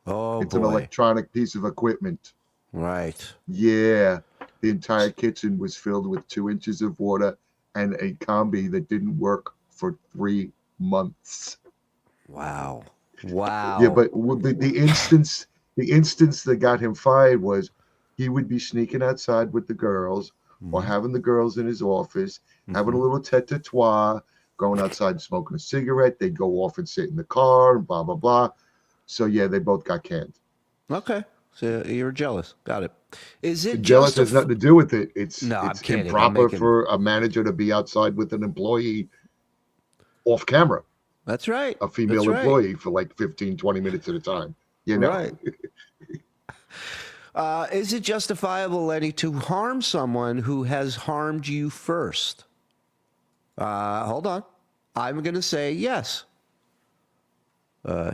Oh, It's boy. an electronic piece of equipment. Right. Yeah. The entire kitchen was filled with 2 inches of water and a combi that didn't work for 3 months. Wow. Wow. Yeah, but the instance that got him fired was he would be sneaking outside with the girls or having the girls in his office, having a little tete-a-tete, going outside and smoking a cigarette. They'd go off and sit in the car and blah, blah, blah. So, yeah, they both got canned. Okay. So you're jealous. Got it. Is it Jealous has nothing to do with it. It's I'm kidding. I'm improper making- for a manager to be outside with an employee off camera, That's right. a female That's right. employee for like 15, 20 minutes at a time. You know? Right. Is it justifiable, Lenny, to harm someone who has harmed you first? Hold on. I'm going to say yes.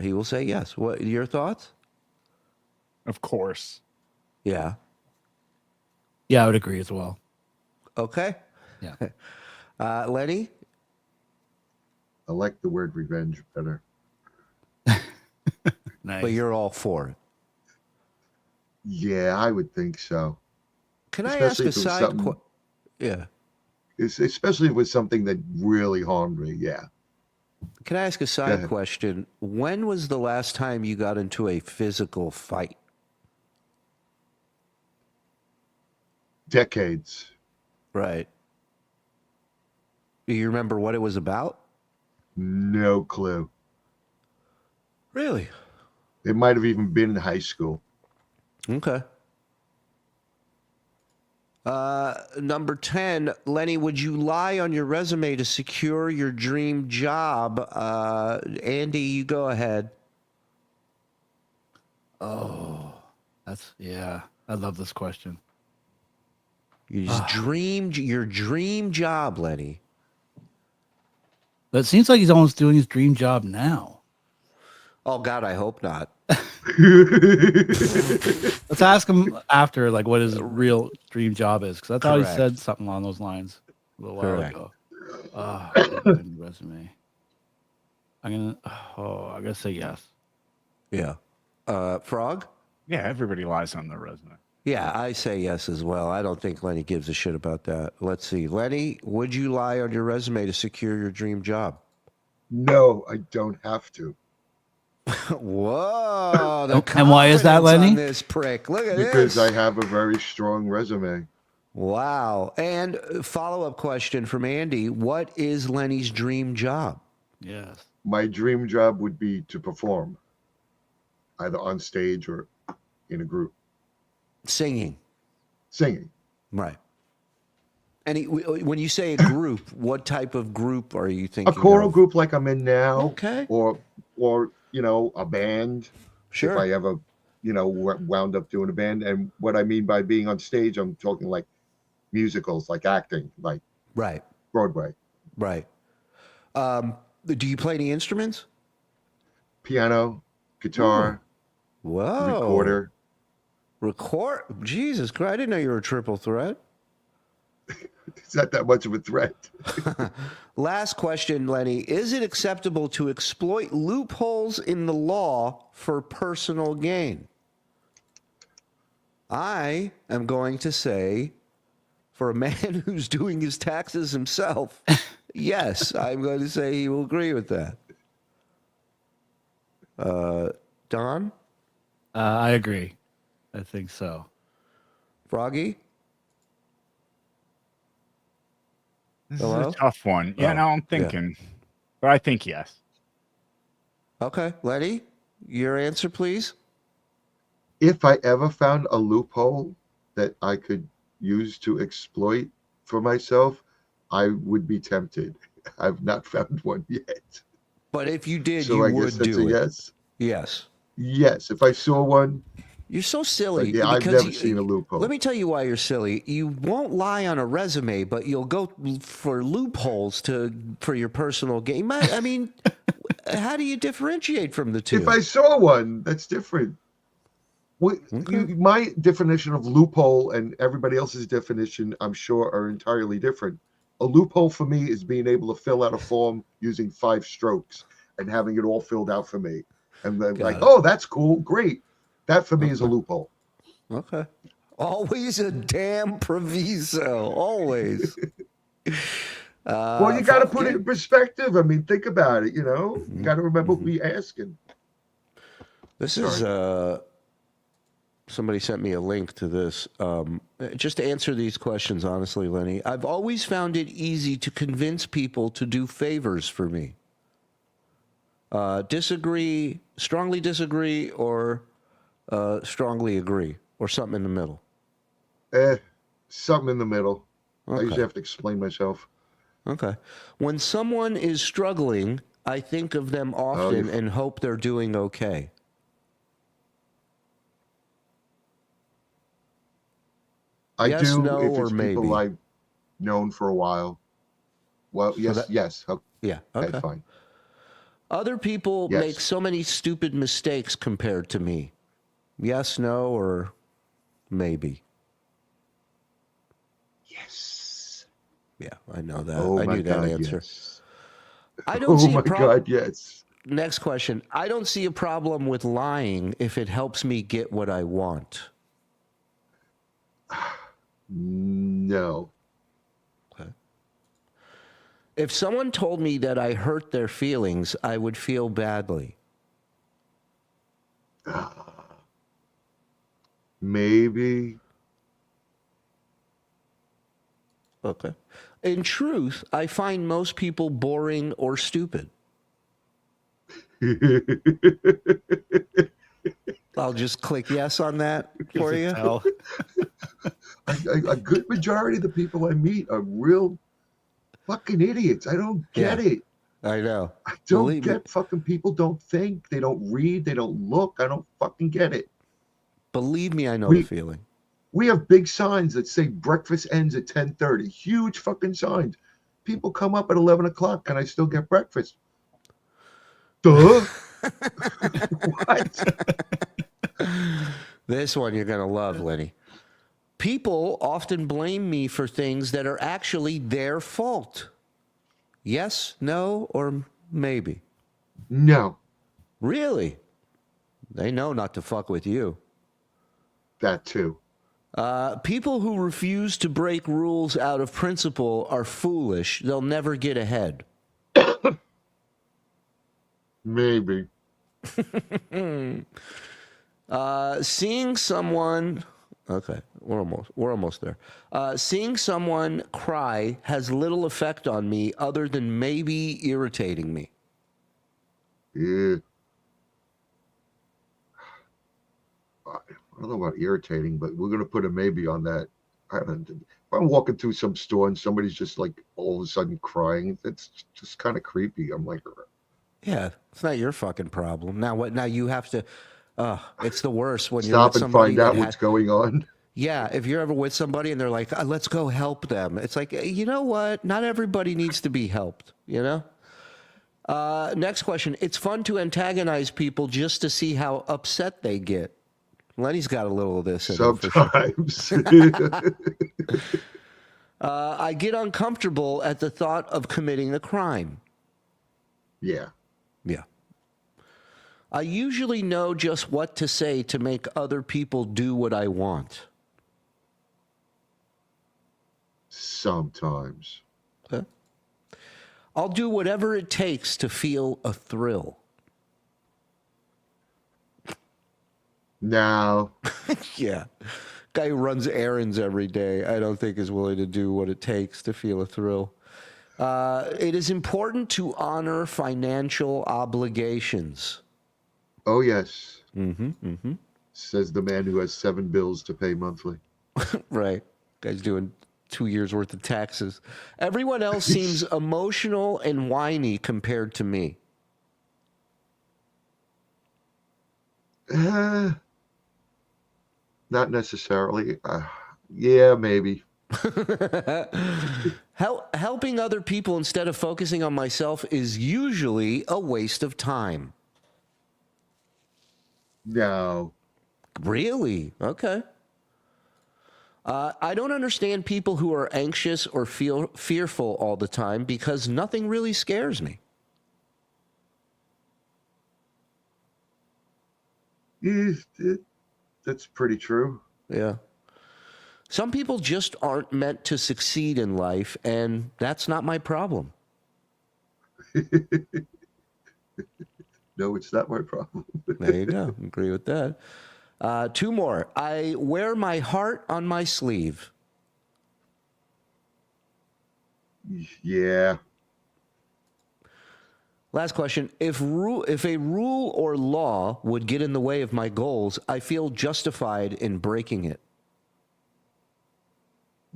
He will say yes. What your thoughts? Of course. Yeah. Yeah, I would agree as well. Okay. Yeah. Lenny? I like the word revenge better. Nice. But you're all for it. Yeah, I would think so. Can I ask Especially a if it was side something- question? Yeah. Especially with something that really harmed me. Yeah. Can I ask a side ahead. question? When was the last time you got into a physical fight? Decades. Right. Do you remember what it was about? No clue. Really? It might have even been in high school. Okay. Number 10, Lenny, would you lie on your resume to secure your dream job? Andy, you go ahead. Oh, yeah. I love this question. You just dreamed your dream job, Lenny. But it seems like he's almost doing his dream job now. Oh, God, I hope not. Let's ask him after, like, what his real dream job is, because I thought Correct. he said something along those lines a little while Correct. ago. Resume. I'm gonna say yes. Yeah. Frog? Yeah, everybody lies on their resume. Yeah, I say yes as well. I don't think Lenny gives a shit about that. Let's see. Lenny, would you lie on your resume to secure your dream job? No, I don't have to. Whoa. The And why is that, confidence on Lenny? This prick. Look at Because this. I have a very strong resume. Wow. And follow-up question from Andy. What is Lenny's dream job? Yes. My dream job would be to perform, either on stage or in a group, Singing. singing. Right. And when you say a group, what type of group are you A thinking choral of? group like I'm in now. Okay. Or a band. Sure. If I ever, wound up doing a band. And what I mean by being on stage, I'm talking like musicals, like acting, like Right. Broadway. Right. Do you play any instruments? Piano, guitar, Whoa. recorder. Jesus Christ. I didn't know you were a triple threat. It's not that much of a threat. Last question, Lenny. Is it acceptable to exploit loopholes in the law for personal gain? I am going to say, for a man who's doing his taxes himself, yes, I'm going to say he will agree with that. Don? I agree. I think so. Froggy? This Hello? is a tough one. Yeah, Oh, no, I'm yeah. thinking. But I think yes. Okay, Lenny, your answer, please. If I ever found a loophole that I could use to exploit for myself, I would be tempted. I've not found one yet. But if you did, So you I guess would that's do a it. yes. Yes. Yes, if I saw one, You're so silly. yeah, I've because never seen a loophole. Let me tell you why you're silly. You won't lie on a resume, but you'll go for loopholes for your personal gain. I mean, how do you differentiate from the two? If I saw one, that's different. My definition of loophole and everybody else's definition, I'm sure, are entirely different. A loophole for me is being able to fill out a form using 5 strokes and having it all filled out for me. And then oh, that's cool. Great. That for me is a loophole. Okay. Always a damn proviso. Always. Well, you got to put it in perspective. I mean, think about it, you know? You got to remember who you're asking. This is somebody sent me a link to this. Just to answer these questions honestly, Lenny, I've always found it easy to convince people to do favors for me. Disagree, strongly disagree, or strongly agree, or something in the middle? Something in the middle. Okay. I usually have to explain myself. Okay. When someone is struggling, I think of them often and hope they're doing okay. I Yes, do no, if or it's maybe. people I've known for a while. Well, yes, yes. Okay, Yeah. Okay. fine. Other people Yes. make so many stupid mistakes compared to me. Yes, no, or maybe. Yes. Yeah, I know that. Oh I my knew that God, answer. yes. I don't Oh see my a problem. God, yes. Next question. I don't see a problem with lying if it helps me get what I want. No. Okay. If someone told me that I hurt their feelings, I would feel badly. Maybe. Okay. In truth, I find most people boring or stupid. I'll just click yes on that for you. A good majority of the people I meet are real fucking idiots. I don't get it. I know. I don't Believe me. get fucking people don't think, they don't read, they don't look. I don't fucking get it. Believe me, I know the feeling. We have big signs that say breakfast ends at 10:30. Huge fucking signs. People come up at 11 o'clock and I still get breakfast. Duh. What? This one you're going to love, Lenny. People often blame me for things that are actually their fault. Yes, no, or maybe? No. Really? They know not to fuck with you. That too. People who refuse to break rules out of principle are foolish. They'll never get ahead. Maybe. Seeing someone... Okay, we're almost there. Seeing someone cry has little effect on me other than maybe irritating me. Yeah. I don't know about irritating, but we're going to put a maybe on that. If I'm walking through some store and somebody's just like all of a sudden crying, that's just kind of creepy. I'm like, yeah, it's not your fucking problem. Now what? Now you have to. It's the worst when you're stop with and somebody find out what's going on. Yeah, if you're ever with somebody and they're like, let's go help them. It's like, you know what? Not everybody needs to be helped, you know? Next question. It's fun to antagonize people just to see how upset they get. Lenny's got a little of this in him for sure. Sometimes. I get uncomfortable at the thought of committing a crime. Yeah. Yeah. I usually know just what to say to make other people do what I want. Sometimes. Okay. I'll do whatever it takes to feel a thrill. No. Yeah. Guy who runs errands every day, I don't think is willing to do what it takes to feel a thrill. It is important to honor financial obligations. Oh, yes. Mm-hmm. Says the man who has 7 bills to pay monthly. Right. Guy's doing 2 years worth of taxes. Everyone else seems emotional and whiny compared to me. Not necessarily. Yeah, maybe. Helping other people instead of focusing on myself is usually a waste of time. No. Really? Okay. I don't understand people who are anxious or feel fearful all the time because nothing really scares me. That's pretty true. Yeah. Some people just aren't meant to succeed in life, and that's not my problem. No, it's not my problem. There you go. Agree with that. 2 more. I wear my heart on my sleeve. Yeah. Last question. If a rule or law would get in the way of my goals, I feel justified in breaking it.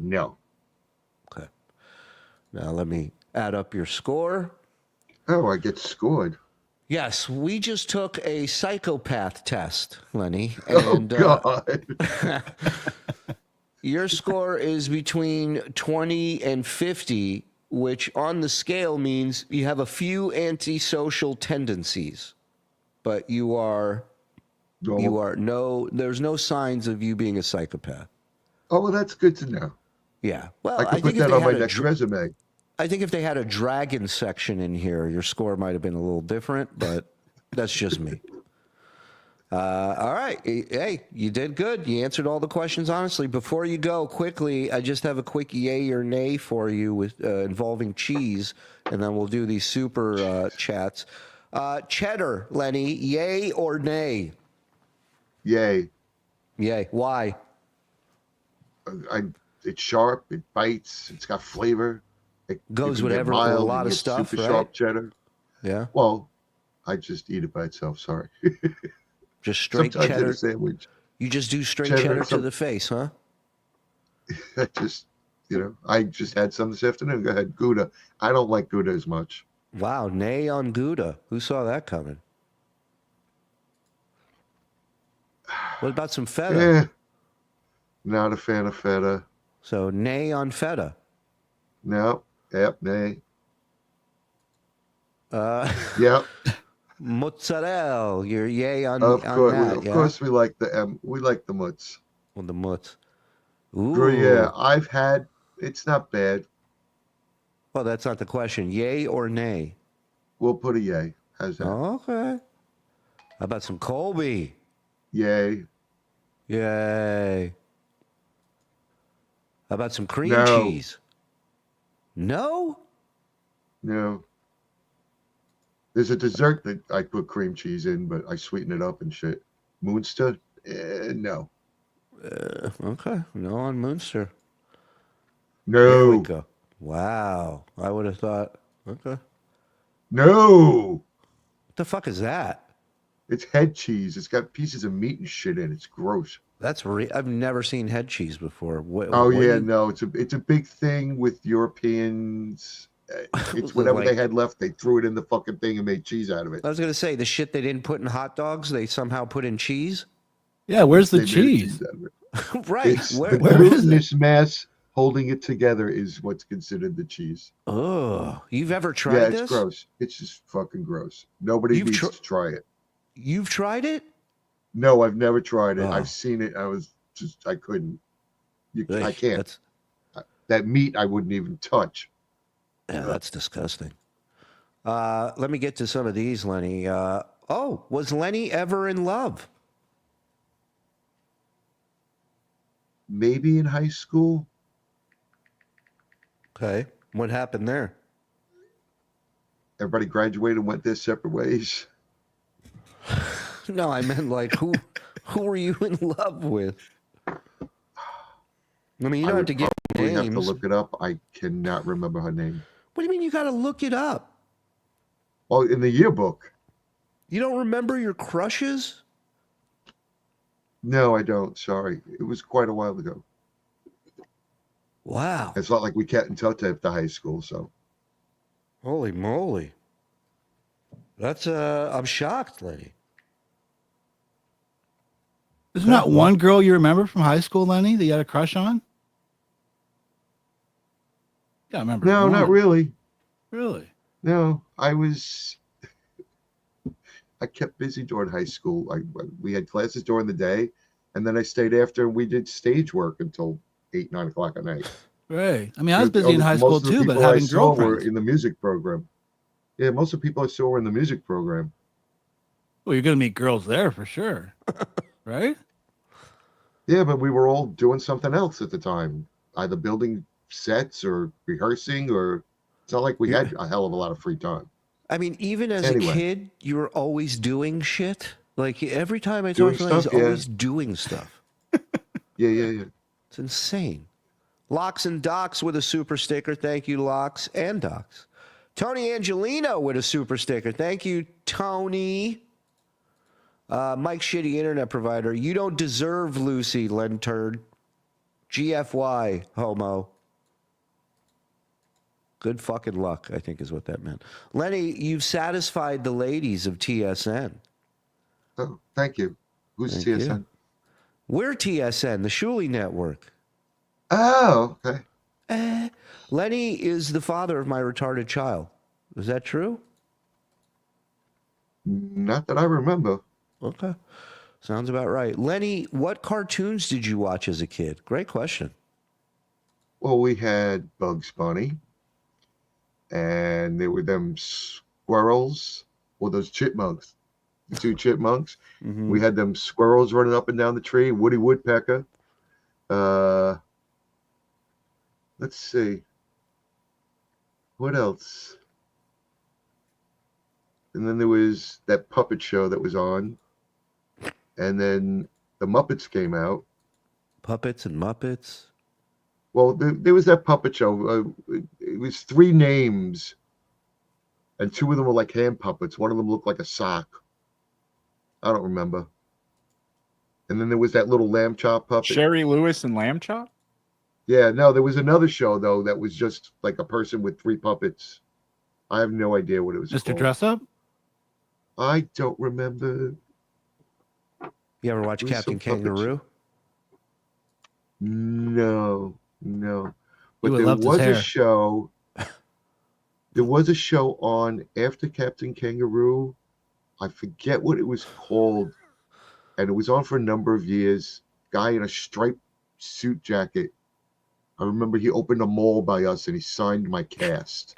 No. Okay. Now let me add up your score. Oh, I get scored. Yes, we just took a psychopath test, Lenny. Oh, And, God. your score is between 20 and 50, which on the scale means you have a few antisocial tendencies, but there's no signs of you being a psychopath. Oh, well, that's good to know. Yeah. Well, I can put think that if on they my had next resume. I think if they had a dragon section in here, your score might have been a little different, but that's just me. All right. Hey, you did good. You answered all the questions honestly. Before you go, quickly, I just have a quick yay or nay for you with involving cheese, and then we'll do these super chats. Cheddar, Lenny, yay or nay? Yay. Yay. Why? It's sharp. It bites. It's got flavor. It Goes you can get with a mild, lot you of get stuff, super right? sharp cheddar. Yeah. Well, I just eat it by itself. Sorry. Just straight Sometimes in cheddar. a sandwich. You just do straight Cheddar, cheddar to the face, huh? I just, I just had some this afternoon. Go ahead, Gouda. I don't like Gouda as much. Wow, nay on Gouda. Who saw that coming? What about some feta? Not a fan of feta. So nay on feta. No. Yep. Nay. Yep. Mozzarella. You're yay on Of course, that. of course, we like the mutz. Well, the mutz. Ooh. Yeah, I've had. It's not bad. Well, that's not the question. Yay or nay? We'll put a yay. How's that? Okay. How about some Colby? Yay. Yay. How about some cream cheese? No? No. There's a dessert that I put cream cheese in, but I sweeten it up and shit. Moonster? No. Okay. No on Moonster. No. There we go. Wow. I would have thought. Okay. No. What the fuck is that? It's head cheese. It's got pieces of meat and shit in it. It's gross. That's I've never seen head cheese before. No. It's a big thing with Europeans. It's whatever they had left. They threw it in the fucking thing and made cheese out of it. I was gonna say the shit they didn't put in hot dogs, they somehow put in cheese. Yeah, where's the cheese? Right. Where is this mass holding it together is what's considered the cheese. Oh, you've ever tried this? Yeah, it's gross. It's just fucking gross. Nobody needs to try it. You've tried it? No, I've never tried it. I've seen it. I couldn't. I can't. That meat I wouldn't even touch. Yeah, that's disgusting. Let me get to some of these, Lenny. Was Lenny ever in love? Maybe in high school. Okay. What happened there? Everybody graduated and went their separate ways. No, I meant like who were you in love with? I mean, you don't have to give names. I have to look it up. I cannot remember her name. What do you mean you got to look it up? Well, in the yearbook. You don't remember your crushes? No, I don't. Sorry. It was quite a while ago. Wow. It's not like we kept in touch after high school, so. Holy moly. That's, I'm shocked, Lenny. There's not one girl you remember from high school, Lenny, that you had a crush on? You gotta remember. No, one. not really. Really? No, I kept busy during high school. We had classes during the day, and then I stayed after, and we did stage work until 8, 9 o'clock at night. Right. I mean, I was busy in high school Most of the too, but people I having saw were girlfriends. in the music program. Yeah, most of the people I saw were in the music program. Well, you're gonna meet girls there for sure, right? Yeah, but we were all doing something else at the time, either building sets or rehearsing, or it's not like we had a hell of a lot of free time. I mean, even as Anyway. a kid, you were always doing shit. Like every time I Doing talk to him, he's stuff, yeah. always doing stuff. Yeah. It's insane. Locks and Docs with a super sticker. Thank you, Locks and Docs. Tony Angelino with a super sticker. Thank you, Tony. Mike Shitty Internet Provider. You don't deserve Lucy, Lenterd. GFY, homo. Good fucking luck, I think is what that meant. Lenny, you've satisfied the ladies of TSN. Oh, thank you. Who's Thank TSN? you. We're TSN, the Shuli Network. Oh, okay. Lenny is the father of my retarded child. Is that true? Not that I remember. Okay. Sounds about right. Lenny, what cartoons did you watch as a kid? Great question. Well, we had Bugs Bunny, and there were them squirrels, or those chipmunks, the 2 chipmunks. Mhm. We had them squirrels running up and down the tree, Woody Woodpecker. Let's see. What else? And then there was that puppet show that was on. And then the Muppets came out. Puppets and Muppets. Well, there was that puppet show. It was 3 names, and 2 of them were like hand puppets. One of them looked like a sock. I don't remember. And then there was that little lamb chop puppet. Sherry Lewis and Lamb Chop? Yeah, no, there was another show though that was just like a person with 3 puppets. I have no idea what it was Mr. called. Dress Up? I don't remember. You ever watch It was Captain some puppet Kangaroo? No. But would there love his was a hair. show. There was a show on after Captain Kangaroo. I forget what it was called. And it was on for a number of years. Guy in a striped suit jacket. I remember he opened a mall by us and he signed my cast.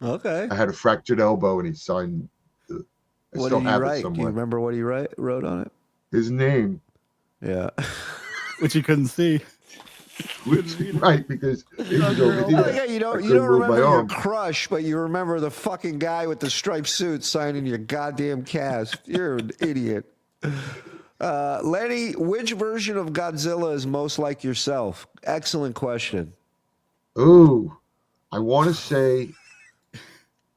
Okay. I had a fractured elbow and he signed the. I What still did he have it write? Do you somewhere. remember what he wrote on it? His name. Yeah. Which you couldn't see. Right, because it was over here. Oh, yeah, you I don't couldn't move my remember your arm. crush, but you remember the fucking guy with the striped suit signing your goddamn cast. You're an idiot. Lenny, which version of Godzilla is most like yourself? Excellent question. Ooh, I want to say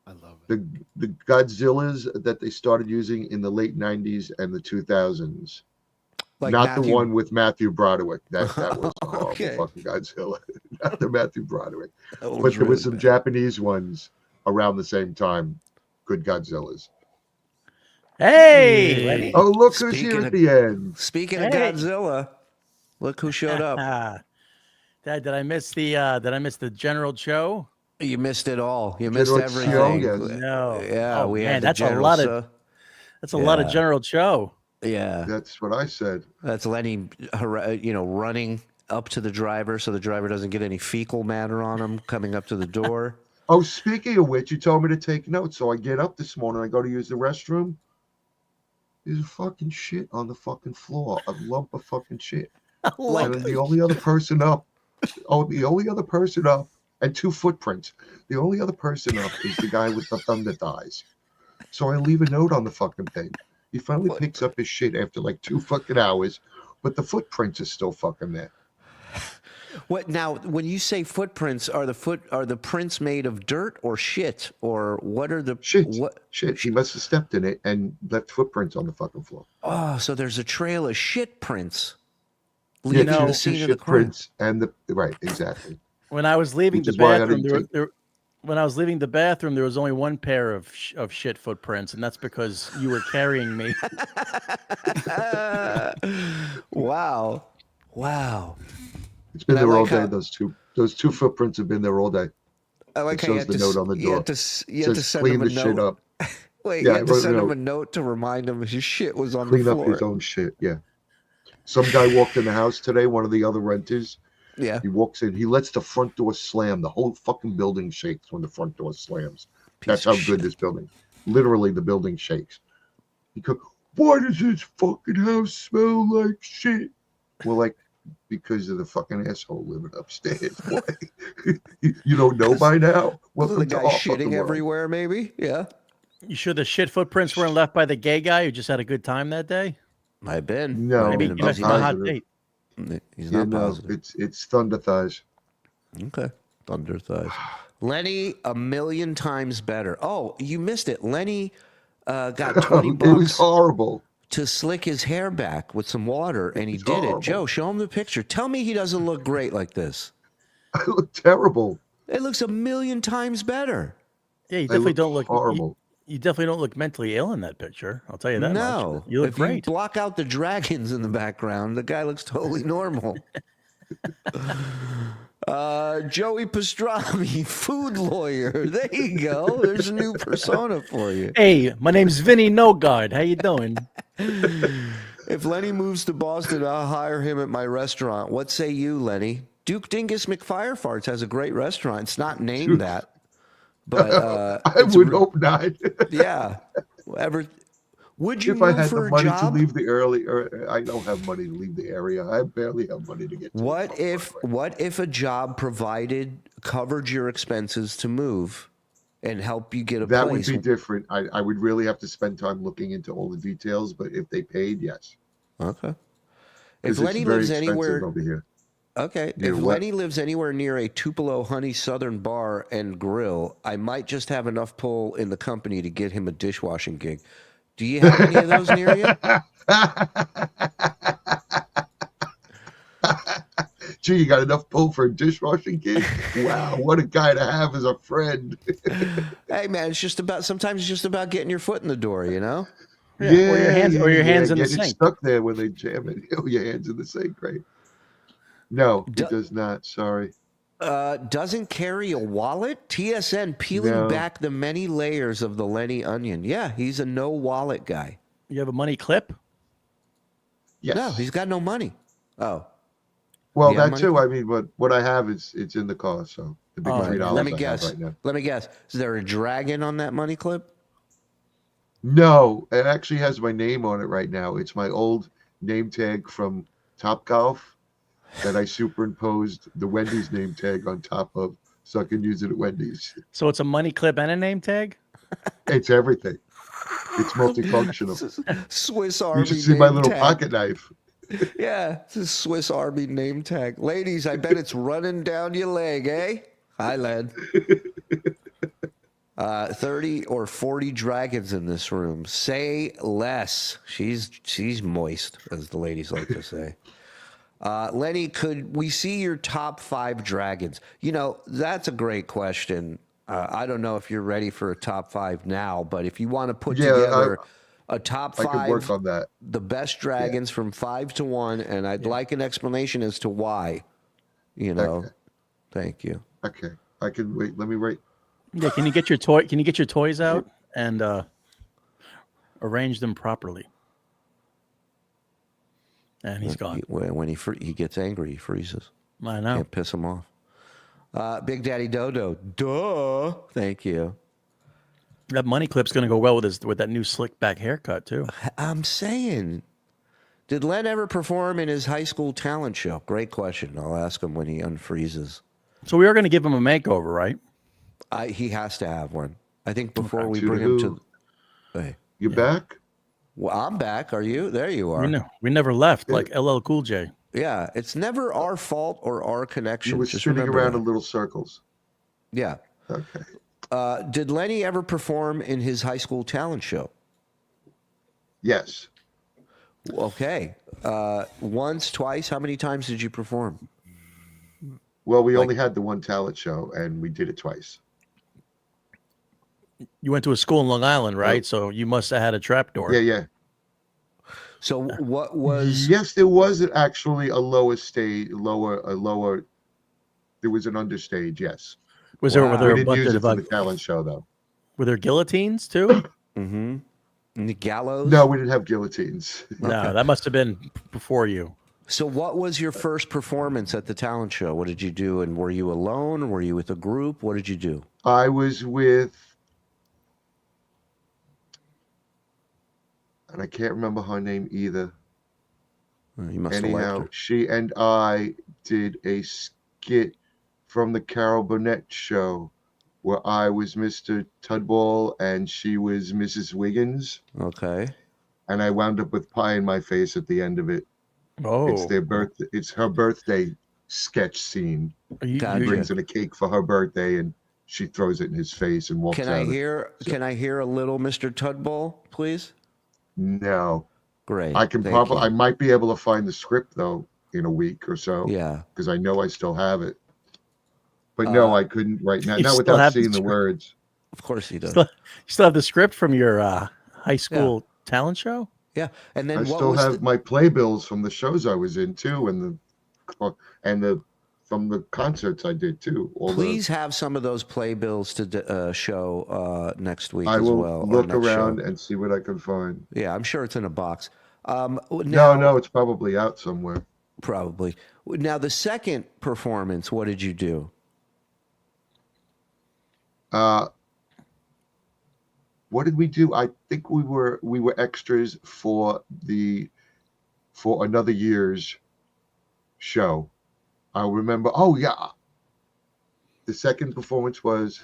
I love it. the Godzillas that they started using in the late 90s and the 2000s. Like Not Matthew- the one with Matthew Broderick. That was a horrible Okay. fucking Godzilla. Not the Matthew Broderick. That one But was there were really some bad. Japanese ones around the same time. Good Godzillas. Hey, Lenny. Oh, look who's Speaking here of- at the end. Speaking of Hey. Godzilla, look who showed up. Did I miss the General Cho? You missed it all. You missed General everything. Cho, yes. No. Yeah, Oh, we man, had the that's a General lot of Tso. that's a lot of Yeah. General Cho. Yeah, That's what I said. that's Lenny, running up to the driver so the driver doesn't get any fecal matter on him coming up to the door. Oh, speaking of which, you told me to take notes. So I get up this morning, I go to use the restroom. There's fucking shit on the fucking floor. A lump of fucking shit. Like, And the only other person up, and 2 footprints. The only other person up is the guy with the thumb that dies. So I leave a note on the fucking thing. He finally picks up his shit after like 2 fucking hours, but the footprints are still fucking there. What now? When you say footprints, are the prints made of dirt or shit, or what are the Shit. what? Shit. He must have stepped in it and left footprints on the fucking floor. Oh, so there's a trail of shit prints Yeah, leading to two the scene of the shit crime. prints and the right, exactly. When I was leaving Which the is why I bathroom, didn't when I was leaving the bathroom, there was only one pair of shit footprints, and that's because you were carrying me. Wow. It's been And I there all like day. how- Those two footprints have been there all day. I like It how you shows had the to, note on the you door. had to, you had to Says send clean him a the shit note. up. Wait, Yeah, you I had to wrote a send him note. a note to remind him his shit was on Clean the up floor. his own shit. Yeah. Some guy walked in the house today. One of the other renters. Yeah. He walks in. He lets the front door slam. The whole fucking building shakes when the front door slams. That's Piece how of good shit. this building. Literally, the building shakes. He goes, "Why does this fucking house smell like shit?" Well, like, because of the fucking asshole living upstairs. Boy. You don't know by now? Wasn't Welcome the to guy our fucking shitting world. everywhere? Maybe. Yeah. You sure the shit footprints weren't left by the gay guy who just had a good time that day? Might have been. No, Might have Maybe been he a must busy have a night. hot date. He's Yeah, not no, positive. it's thunder thighs. Okay. Thunder thighs. Lenny, 1,000,000 times better. Oh, you missed it. Lenny got 20 It was bucks horrible. to slick his hair back with some water, and he It's did it. horrible. Joe, show him the picture. Tell me he doesn't look great like this. I look terrible. It looks 1,000,000 times better. Yeah, you I definitely look don't look horrible. You definitely don't look mentally ill in that picture. I'll tell you that No. much. You look if great. you block out the dragons in the background, the guy looks totally normal. Joey Pastrami, food lawyer. There you go. There's a new persona for you. Hey, my name's Vinny Nogard. How you doing? If Lenny moves to Boston, I'll hire him at my restaurant. What say you, Lenny? Duke Dingus McFirefarts has a great restaurant. It's not named that, but I would hope not. yeah. Would you If I move had for the a money to job? leave the early, or I don't have money to leave the area. I barely have money to get to What the if a job covered your expenses to move and help you get a That place? would be different. I would really have to spend time looking into all the details, but if they paid, yes. Okay. If 'Cause Lenny it's very lives expensive anywhere, over here. okay. Near If what? Lenny lives anywhere near a Tupelo Honey Southern bar and grill, I might just have enough pull in the company to get him a dishwashing gig. Do you have any of those near you? Gee, you got enough pull for a dishwashing gig? Wow, what a guy to have as a friend. Hey man, sometimes it's just about getting your foot in the door, you know? Yeah, or your hands in the getting sink. stuck there when they jam it. Oh, your hands in the sink, right? No, it does not. Sorry. Doesn't carry a wallet? TSN peeling No. back the many layers of the Lenny onion. Yeah, he's a no wallet guy. You have a money clip? Yes. No, he's got no money. Oh. Well, You have that money? too. I mean, but what I have is it's in the car. So the big Oh, $3 Let me I have guess. right now. Let me guess. Is there a dragon on that money clip? No, it actually has my name on it right now. It's my old name tag from Topgolf that I superimposed the Wendy's name tag on top of, so I can use it at Wendy's. So it's a money clip and a name tag? It's everything. It's multifunctional. Swiss Army You should see my name little tag. pocket knife. Yeah, it's a Swiss Army name tag. Ladies, I bet it's running down your leg, eh? Hi, Len. 30 or 40 dragons in this room. Say less. She's moist, as the ladies like to say. Lenny, could we see your top 5 dragons? You know, that's a great question. I don't know if you're ready for a top 5 now, but if you want to put together a top 5, I could work on that. the best dragons from 5 to 1, and I'd like an explanation as to why. You know, Okay. Thank you. Okay, I can wait. Let me write. Yeah, can you get your toys out and arrange them properly? And he's gone. When he gets angry, he freezes. I know. Can't piss him off. Big Daddy Dodo, duh. Thank you. That money clip's going to go well with that new slick back haircut too. I'm saying, did Len ever perform in his high school talent show? Great question. I'll ask him when he unfreezes. So we are going to give him a makeover, right? He has to have one. I think before we To bring him who? to. Hey, You back? well, I'm back. Are you? There you are. We never left like LL Cool J. Yeah, it's never our fault or our connection. You were Just spinning remember around that. in little circles. Yeah. Okay. Did Lenny ever perform in his high school talent show? Yes. Okay. Once, twice? How many times did you perform? Well, we only had the one talent show, and we did it twice. You went to a school in Long Island, right? So you must have had a trapdoor. Yeah. So what was... Yes, there was actually a lower stage, lower. There was an understage. Yes. Was there? Were Wow. there We a didn't bunch use it of for the talent show, though. were there guillotines too? Mm-hmm. The gallows? No, we didn't have guillotines. No, that must have been before you. So what was your first performance at the talent show? What did you do? And were you alone? Or were you with a group? What did you do? I was with, and I can't remember her name either. You must have liked Anyhow, her. she and I did a skit from the Carol Burnett show where I was Mr. Tudball and she was Mrs. Wiggins. Okay. And I wound up with pie in my face at the end of it. Oh, It's their birthday. It's her birthday sketch scene. He Gotcha. brings in a cake for her birthday and she throws it in his face and walks Can out. I hear a little Mr. Tudball, please? No. Great. I can Thank probably, you. I might be able to find the script though in a week or so. Yeah. Because I know I still have it. But no, I couldn't right now. you Not still without have the seeing the script? words. Of course he does. you still have the script from your high school talent show? Yeah. And then I what still was have my playbills from the shows I was in too, and the from the concerts I did too. Please have some of those playbills to show next week I as will well. or look next around show. and see what I can find. Yeah, I'm sure it's in a box. No, it's probably out somewhere. Probably. Now, the second performance, what did you do? What did we do? I think we were extras for another year's show. I remember. Oh yeah, the second performance was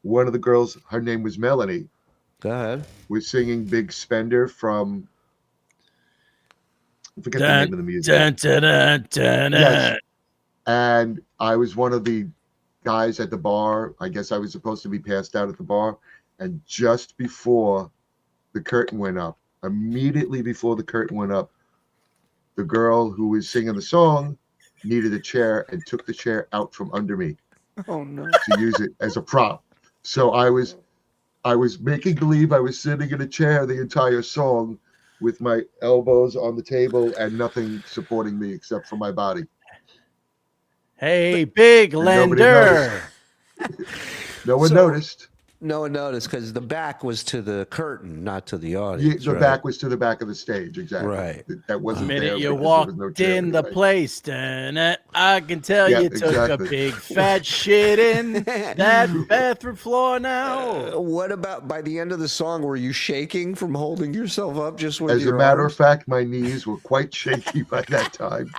one of the girls. Her name was Melanie. Go ahead. Was singing "Big Spender" from. I forget the name of the music. Yes. And I was one of the guys at the bar. I guess I was supposed to be passed out at the bar. And just before the curtain went up, immediately before the curtain went up, the girl who was singing the song needed a chair and took the chair out from under me. Oh no! To use it as a prop. So I was making believe I was sitting in a chair the entire song with my elbows on the table and nothing supporting me except for my body. Hey, big And nobody lender. No one noticed. No one noticed because the back was to the curtain, not to the Yeah, audience. the right? back was to the back of the stage, exactly. Right. That The wasn't there minute you because there walked was no chair in the anyway. place, I can tell Yeah, you took exactly. a big fat shit in that bathroom floor now. What about by the end of the song? Were you shaking from holding yourself up just with As a your matter arms? of fact, my knees were quite shaky by that time.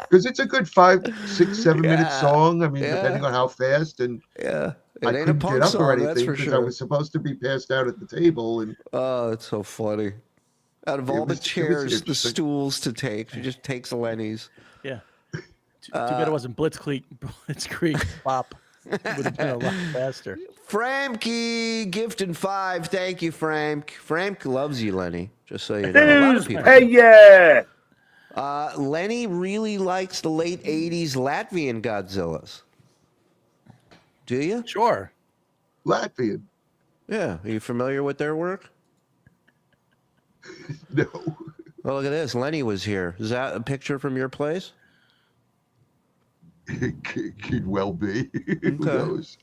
Because it's a good 5, 6, 7 minute Yeah. song. I mean, Yeah. depending on how fast, and Yeah, it I ain't a couldn't punk get up song, or that's anything for because I sure. was supposed to be passed out at the table. And Oh, it's so funny. Out of It all the was chairs, the interesting. stools to take, she just takes Lenny's. Yeah. Too bad it wasn't Blitzkrieg Pop. It would have been a lot faster. Frankie, gifting 5. Thank you, Frank. Frank loves you, Lenny. Just so you know. A lot of Who's people. hey yeah? Lenny really likes the late 80s Latvian Godzillas. Do you? Sure. Latvian. Yeah. Are you familiar with their work? No. Oh, look at this. Lenny was here. Is that a picture from your place? It could well be. Who knows?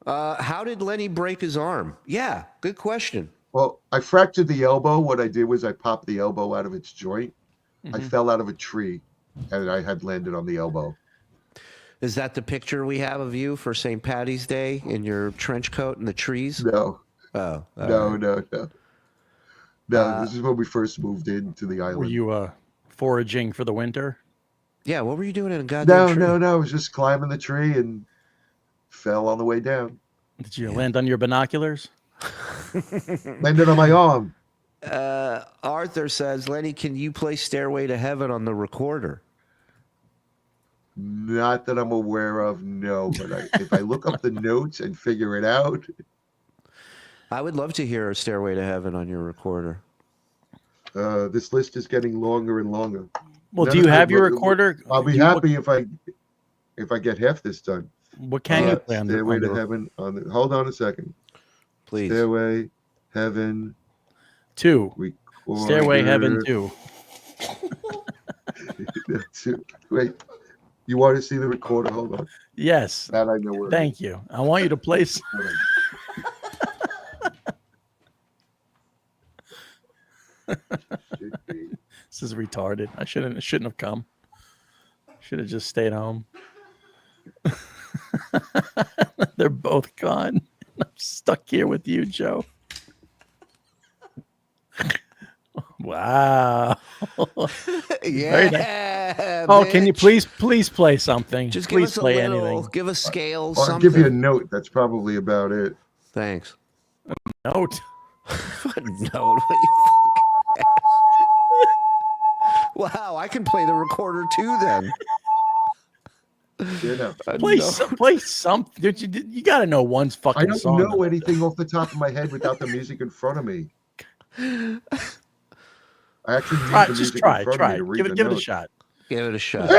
How did Lenny break his arm? Yeah, good question. Well, I fractured the elbow. What I did was I popped the elbow out of its joint. I fell out of a tree and I had landed on the elbow. Is that the picture we have of you for St. Patty's Day in your trench coat in the trees? No. Oh, all No, right. no. No, this is when we first moved into the island. Were you foraging for the winter? Yeah, what were you doing in a goddamn No, tree? no. I was just climbing the tree and fell on the way down. Did you land on your binoculars? Landed on my arm. Arthur says, Lenny, can you play Stairway to Heaven on the recorder? Not that I'm aware of, no. But if I look up the notes and figure it out, I would love to hear Stairway to Heaven on your recorder. this list is getting longer and longer. Well, do you have your recorder? I'll be happy if I get half this done. What can you play on the Stairway to Heaven? Hold on a second. Please. Stairway Heaven 2. Recorder. Stairway Heaven 2. Wait, you want to see the recorder? Hold on. Yes. That I know where. Thank you. I want you to play. Should be. This is retarded. I shouldn't have come. Should have just stayed home. They're both gone. I'm stuck here with you, Joe. Wow. Yeah. Oh, can you bitch. please play something? Just give please us a play little, anything. give us scales, I'll something. give you a note. That's probably about it. Thanks. Note. No. Wow, I can play the recorder too then. You know. Play something. You got to know one's fucking I don't song. know anything off the top of my head without the music in front of me. I actually need the music in front of me to read the Give it a notes. shot. Give it a shot.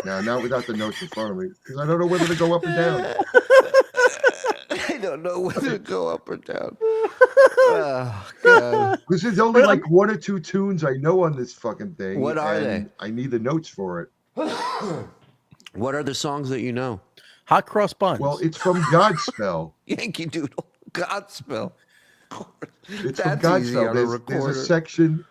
No, not without the notes in front of me, because I don't know whether to go up and down. I don't know whether to go up or down. Oh, God. This is only like 1 or 2 tunes I know on this fucking thing. What are and they? I need the notes for it. What are the songs that you know? Hot cross buns. Well, it's from Godspell. Yankee Doodle. Godspell. It's from That's easy on Godspell. a There's recorder. a section.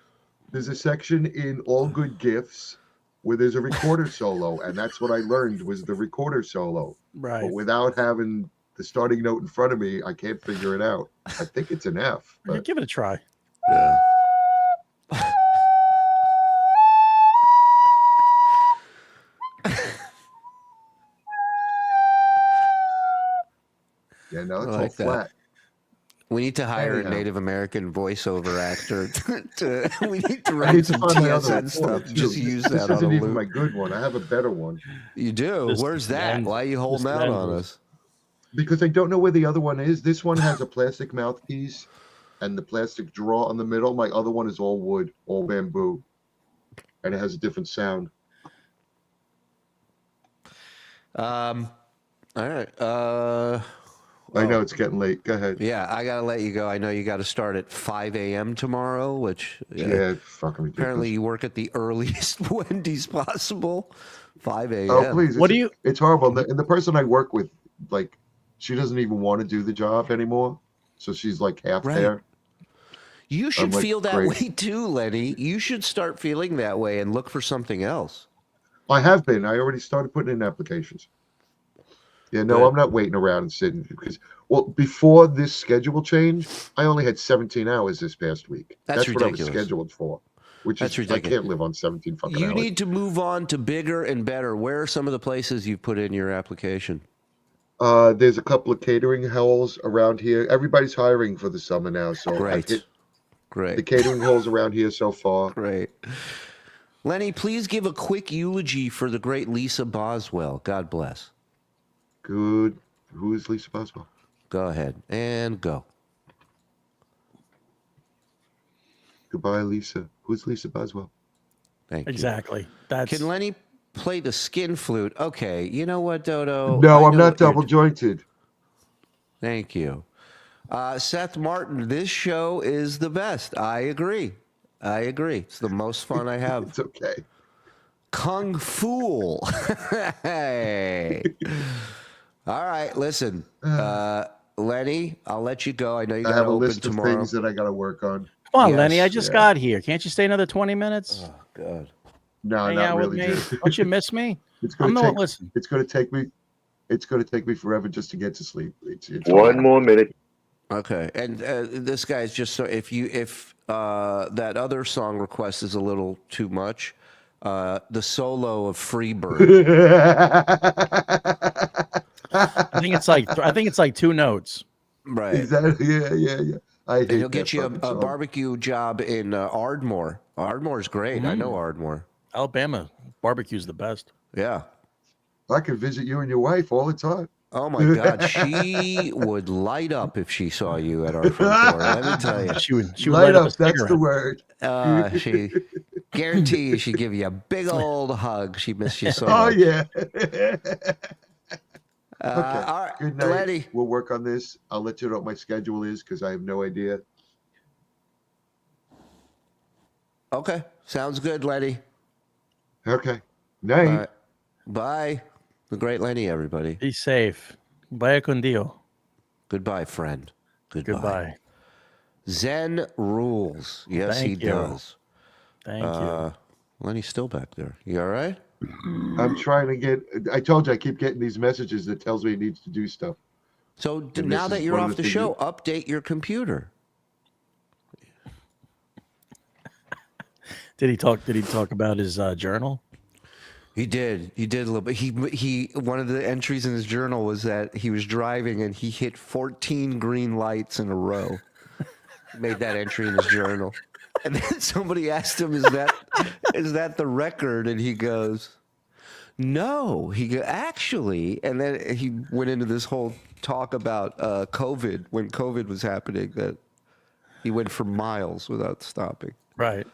There's a section in All Good Gifts where there's a recorder solo, and that's what I learned was the recorder solo. right. But without having the starting note in front of me, I can't figure it out. I think it's an F. Yeah, But give it a try. Yeah. yeah, no, it's I like all that. flat. We need to hire Anyhow. a Native American voiceover actor. We need to I write need to some find my other TSN recorder, stuff. too. Just use This that on isn't a even my loop. good one. I have a better one. You do? Just Where's that? Len- Why are you holding just out on Len- us? Because I don't know where the other one is. This one has a plastic mouthpiece and the plastic drawer on the middle. My other one is all wood, all bamboo. And it has a different sound. All right. I know it's getting late. Go ahead. Yeah, I gotta let you go. I know you got to start at 5 a.m. tomorrow, which Yeah, fucking ridiculous. apparently you work at the earliest Wendy's possible. 5 a.m. Oh, please. What do you? It's horrible. And the person I work with, like, she doesn't even want to do the job anymore. So she's like half Right. there. You should like, feel that great. way too, Lenny. You should start feeling that way and look for something else. I have been. I already started putting in applications. Yeah, no, Good. I'm not waiting around and sitting because, well, before this schedule change, I only had 17 hours this past week. That's what I was ridiculous. scheduled for. Which That's is, ridiculous. I can't live on 17 fucking You hours. need to move on to bigger and better. Where are some of the places you've put in your application? There's a couple of catering halls around here. Everybody's hiring for the summer now, so I Great. hit the Great. catering halls around here so far. Great. Lenny, please give a quick eulogy for the great Lisa Boswell. God bless. Good. Who is Lisa Boswell? Go ahead and go. Goodbye, Lisa. Who's Lisa Boswell? Thank you. Exactly. That's Can Lenny play the skin flute? Okay. You know what, Dodo? No, I I'm know not what you're double jointed. Thank you. Seth Martin, this show is the best. I agree. It's the most fun I have. It's okay. Kung Fool. Hey. All right, listen. Lenny, I'll let you go. I know you I got have to a open list of tomorrow. things that I got to work on. come on, Yes, Lenny. I just yeah. got here. Can't you stay another 20 minutes? Oh, God. No, Hang not out really. with me. dude. Don't you miss me? It's I'm gonna not take. listen. It's gonna take me. It's gonna take me forever just to get to sleep. It's One more minute. Okay, and this guy's just so if that other song request is a little too much, the solo of Freebird. I think it's like 2 notes. Right. Exactly. Yeah. I hate And he'll that get you fucking a song. barbecue job in Ardmore. Ardmore's great. I know Ardmore. Alabama barbecue's the best. Yeah. I could visit you and your wife all the time. Oh my God, she would light up if she saw you at our front door. Let me tell you. She would Light light up up, a that's the cigarette. word. She guarantee you she'd give you a big old hug. She missed you so Oh much. yeah. Okay. All right, Good night. Lenny. We'll work on this. I'll let you know what my schedule is because I have no idea. Okay, sounds good, Lenny. Okay. Night. All right. Bye. The great Lenny, everybody. Be safe. Vaya con Dio. Goodbye, friend. Goodbye. Goodbye. Zen rules. Yes, Thank he you. does. Thank you. Lenny's still back there. You all right? I'm trying to get. I told you I keep getting these messages that tells me he needs to do stuff. So And now this that is you're one of off the the things show, update your computer. Did he talk about his journal? He did. He did a little bit. He one of the entries in his journal was that he was driving and he hit 14 green lights in a row. Made that entry in his journal. And then somebody asked him, is that the record? And he goes, no. He go, actually, and then he went into this whole talk about COVID, when COVID was happening, that he went for miles without stopping. Right.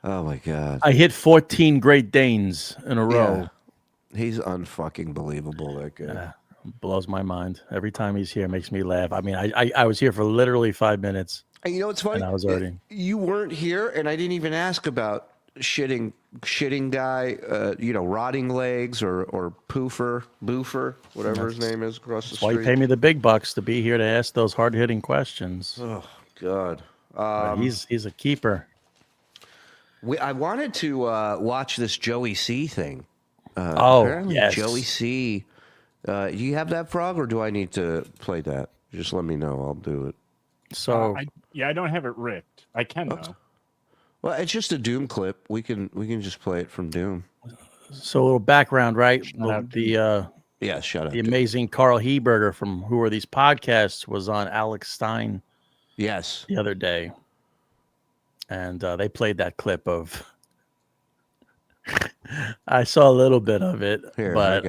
Oh my God. I hit 14 Great Danes in a row. Yeah. He's unfucking believable, that guy. Yeah, blows my mind. Every time he's here, makes me laugh. I mean, I was here for literally 5 minutes. And you know what's funny? And I was already. You weren't here, and I didn't even ask about shitting guy, rotting legs or boofer, whatever his name is across the That's why you street. pay me the big bucks to be here to ask those hard-hitting questions. Oh God. He's a keeper. I wanted to watch this Joey C thing. Apparently yes. Joey C. Do you have that, Frog, or do I need to play that? Just let me know. I'll do it. So I don't have it ripped. I can though. Well, it's just a Doom clip. We can just play it from Doom. So a little background, right? Yeah, shut up. The amazing Karl Heberger from Who Are These Podcasts was on Alex Stein. Yes. The other day. And they played that clip of. I saw a little bit of it, Here, but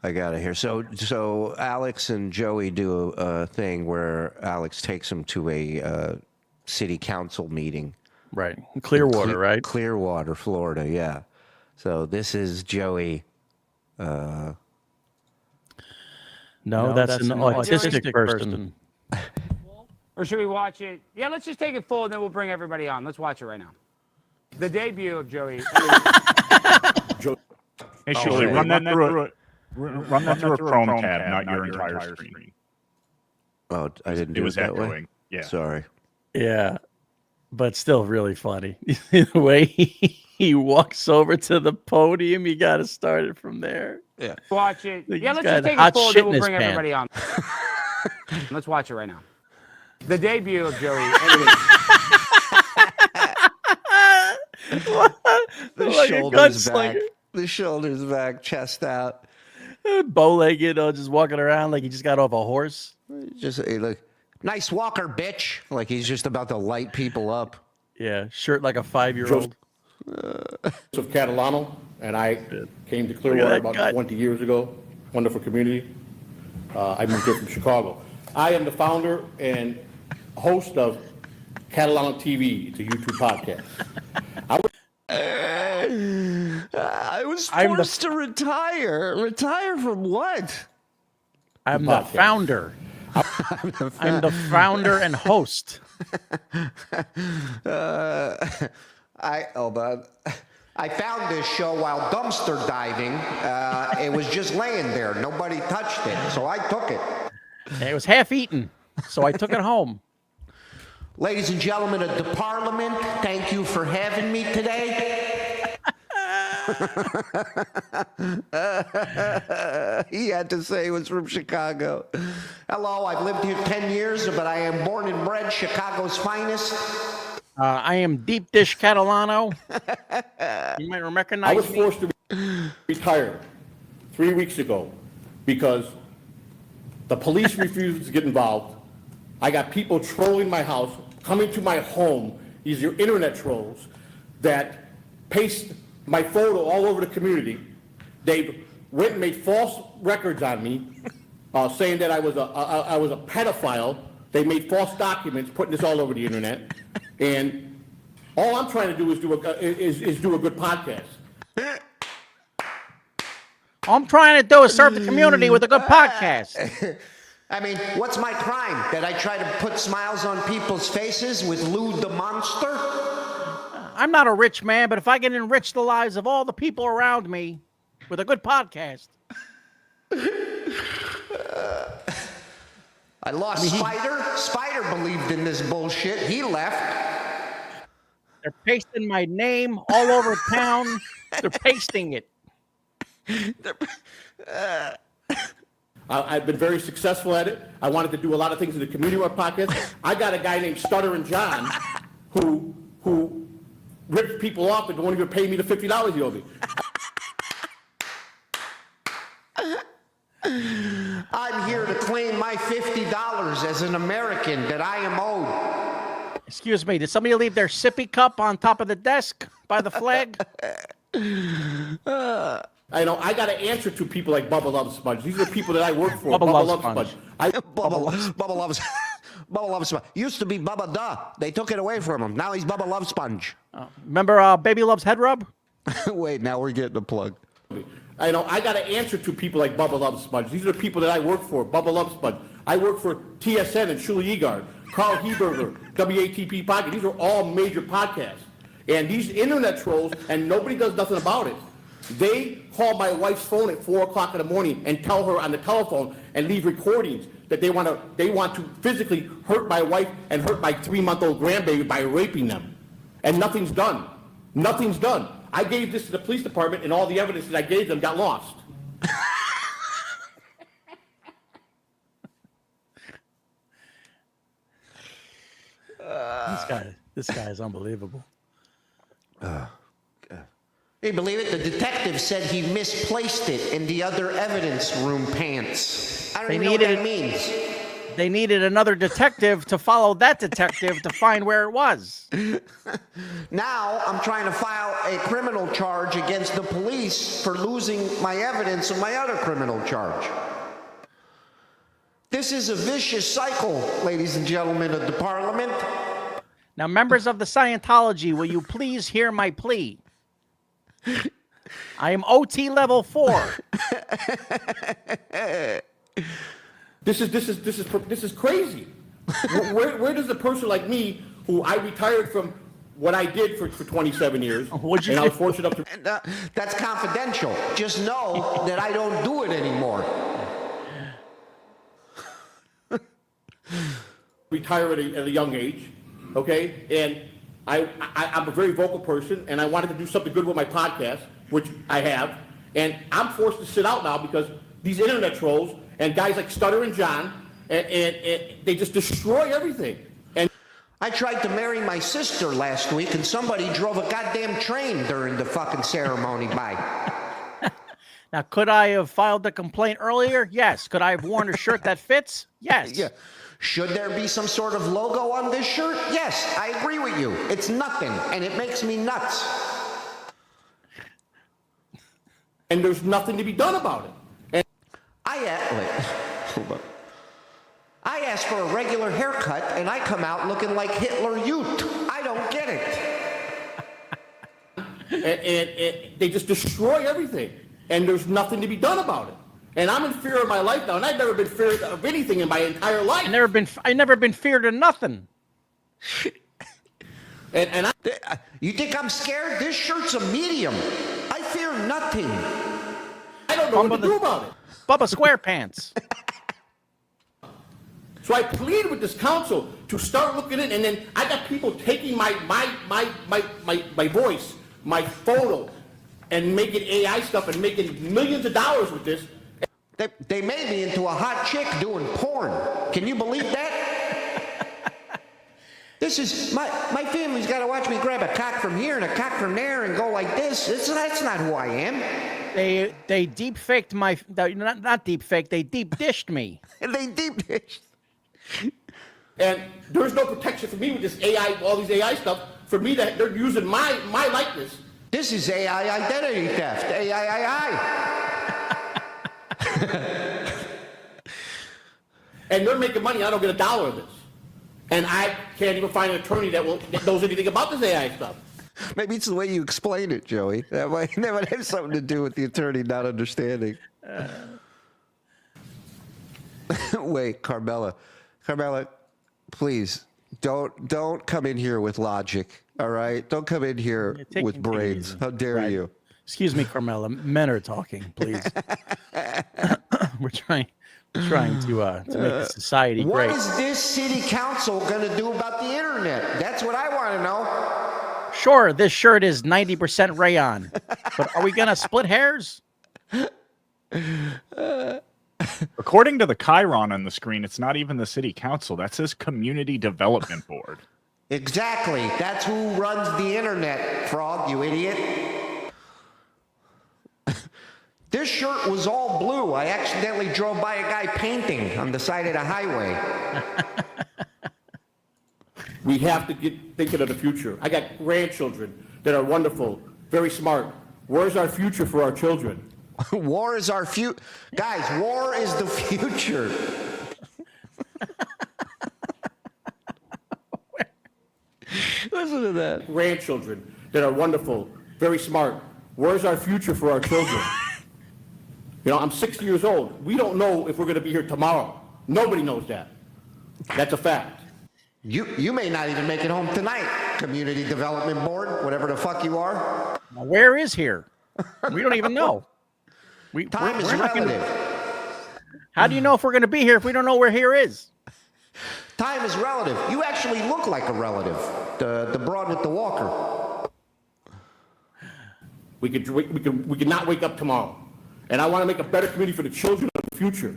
I got it here. So Alex and Joey do a thing where Alex takes him to a city council meeting. Right. Clearwater, right? Clearwater, Florida, yeah. So this is Joey. No, that's an autistic person. Or should we watch it? Yeah, let's just take it full, and then we'll bring everybody on. Let's watch it right now. The debut of Joey. Hey, Shuli, run that through a Chrome tab, not your entire screen. Oh, I didn't do it that way? Yeah. Sorry. Yeah, but still really funny. The way he walks over to the podium, you got to start it from there. Yeah. Watch it. Like Yeah, he's let's got just take hot it full, and shit then in we'll his bring everybody on. Let's watch it right now. The debut of Joey. The shoulders back, chest out. Bow-legged, just walking around like he just got off a horse. Just like, nice walker, bitch. Like he's just about to light people up. Yeah, shirt like a 5-year-old. Of Catalano, and I came to Clearwater about 20 years ago. Wonderful community. I moved here from Chicago. I am the founder and host of Catalano TV. It's a YouTube podcast. I was forced to retire. Retire from what? I'm the founder. I'm the founder and host. I found this show while dumpster diving. It was just laying there. Nobody touched it, so I took it. And it was half eaten, so I took it home. Ladies and gentlemen of the Parliament, thank you for having me today. He had to say he was from Chicago. Hello, I've lived here 10 years, but I am born and bred Chicago's finest. I am Deep Dish Catalano. You might recognize I was me. forced to retire 3 weeks ago because the police refused to get involved. I got people trolling my house, coming to my home. These are internet trolls that paste my photo all over the community. They went and made false records on me, saying that I was a pedophile. They made false documents, putting this all over the internet. And all I'm trying to do is do a good podcast. All I'm trying to do is serve the community with a good podcast. I mean, what's my crime? That I try to put smiles on people's faces with Lou the Monster? I'm not a rich man, but if I can enrich the lives of all the people around me with a good podcast. I lost Spider. Spider believed in this bullshit. He left. They're pasting my name all over town. They're pasting it. I've been very successful at it. I wanted to do a lot of things in the community with podcast. I got a guy named Stuttering John who rips people off and won't even pay me the $50 he owed me. I'm here to claim my $50 as an American that I am owed. Excuse me, did somebody leave their sippy cup on top of the desk by the flag? I know I got to answer to people like Bubba Love Sponge. These are the people that I work for. Bubba Love Sponge. Bubba Love Sponge. Used to be Bubba Duh. They took it away from him. Now he's Bubba Love Sponge. Remember Baby Love's Head Rub? Wait, now we're getting a plug. I know I got to answer to people like Bubba Love Sponge. These are the people that I work for. Bubba Love Sponge. I work for TSN and Shuli Egar, Karl Heberger, WATP podcast. These are all major podcasts. And these internet trolls, and nobody does nothing about it. They call my wife's phone at 4 o'clock in the morning and tell her on the telephone and leave recordings that they want to physically hurt my wife and hurt my 3-month-old grandbaby by raping them. And nothing's done. Nothing's done. I gave this to the police department, and all the evidence that I gave them got lost. This guy is unbelievable. Hey, believe it? The detective said he misplaced it in the other evidence room pants. I don't even know what that means. They needed another detective to follow that detective to find where it was. Now I'm trying to file a criminal charge against the police for losing my evidence of my other criminal charge. This is a vicious cycle, ladies and gentlemen of the parliament. Now, members of the Scientology, will you please hear my plea? I am OT level 4. This is crazy. Where does a person like me, who I retired from what I did for 27 years, What'd you and do? I was fortunate enough to That's confidential. Just know that I don't do it anymore. retire at a young age, okay? And I'm a very vocal person, and I wanted to do something good with my podcast, which I have. And I'm forced to sit out now because these internet trolls and guys like Stuttering John, and they just destroy everything. And I tried to marry my sister last week, and somebody drove a goddamn train during the fucking ceremony by. Now, could I have filed the complaint earlier? Yes. Could I have worn a shirt that fits? Yes. Yeah. Should there be some sort of logo on this shirt? Yes, I agree with you. It's nothing, and it makes me nuts. And there's nothing to be done about it. And Hold on. I asked for a regular haircut, and I come out looking like Hitler Youth. I don't get it. and they just destroy everything. And there's nothing to be done about it. And I'm in fear of my life now, and I've never been feared of anything in my entire life. I never been feared of nothing. And You think I'm scared? This shirt's a medium. I fear nothing. I don't know what to do about it. Bubba SquarePants. So I plead with this council to start looking at it, and then I got people taking my voice, my photo, and making AI stuff and making millions of dollars with this. They made me into a hot chick doing porn. Can you believe that? This is my family's got to watch me grab a cock from here and a cock from there and go like this. That's not who I am. They deep faked my not deep faked. They deep dished me. They deep dished. And there's no protection for me with this AI, all these AI stuff. For me, that they're using my likeness. This is AI identity theft. AI. And they're making money. I don't get $1 of this. And I can't even find an attorney that knows anything about this AI stuff. Maybe it's the way you explain it, Joey. That might have something to do with the attorney not understanding. Wait, Carmela, please don't come in here with logic. All right, don't come in here with brains. How dare you? Excuse me, Carmela. Men are talking, please. We're trying to make the society great. What is this city council going to do about the internet? That's what I want to know. Sure, this shirt is 90% rayon, but are we going to split hairs? According to the Chiron on the screen, it's not even the city council. That says community development board. Exactly. That's who runs the internet, Frog, you idiot. This shirt was all blue. I accidentally drove by a guy painting on the side of the highway. We have to get thinking of the future. I got grandchildren that are wonderful, very smart. Where's our future for our children? War is our future. Guys, war is the future. Listen to that. Grandchildren that are wonderful, very smart. Where's our future for our children? You know, I'm 60 years old. We don't know if we're going to be here tomorrow. Nobody knows that. That's a fact. You may not even make it home tonight, Community Development Board, whatever the fuck you are. Now, where is here? We don't even know. Time is relative. How do you know if we're going to be here if we don't know where here is? Time is relative. You actually look like a relative. The broad with the walker. We could not wake up tomorrow. And I want to make a better community for the children of the future.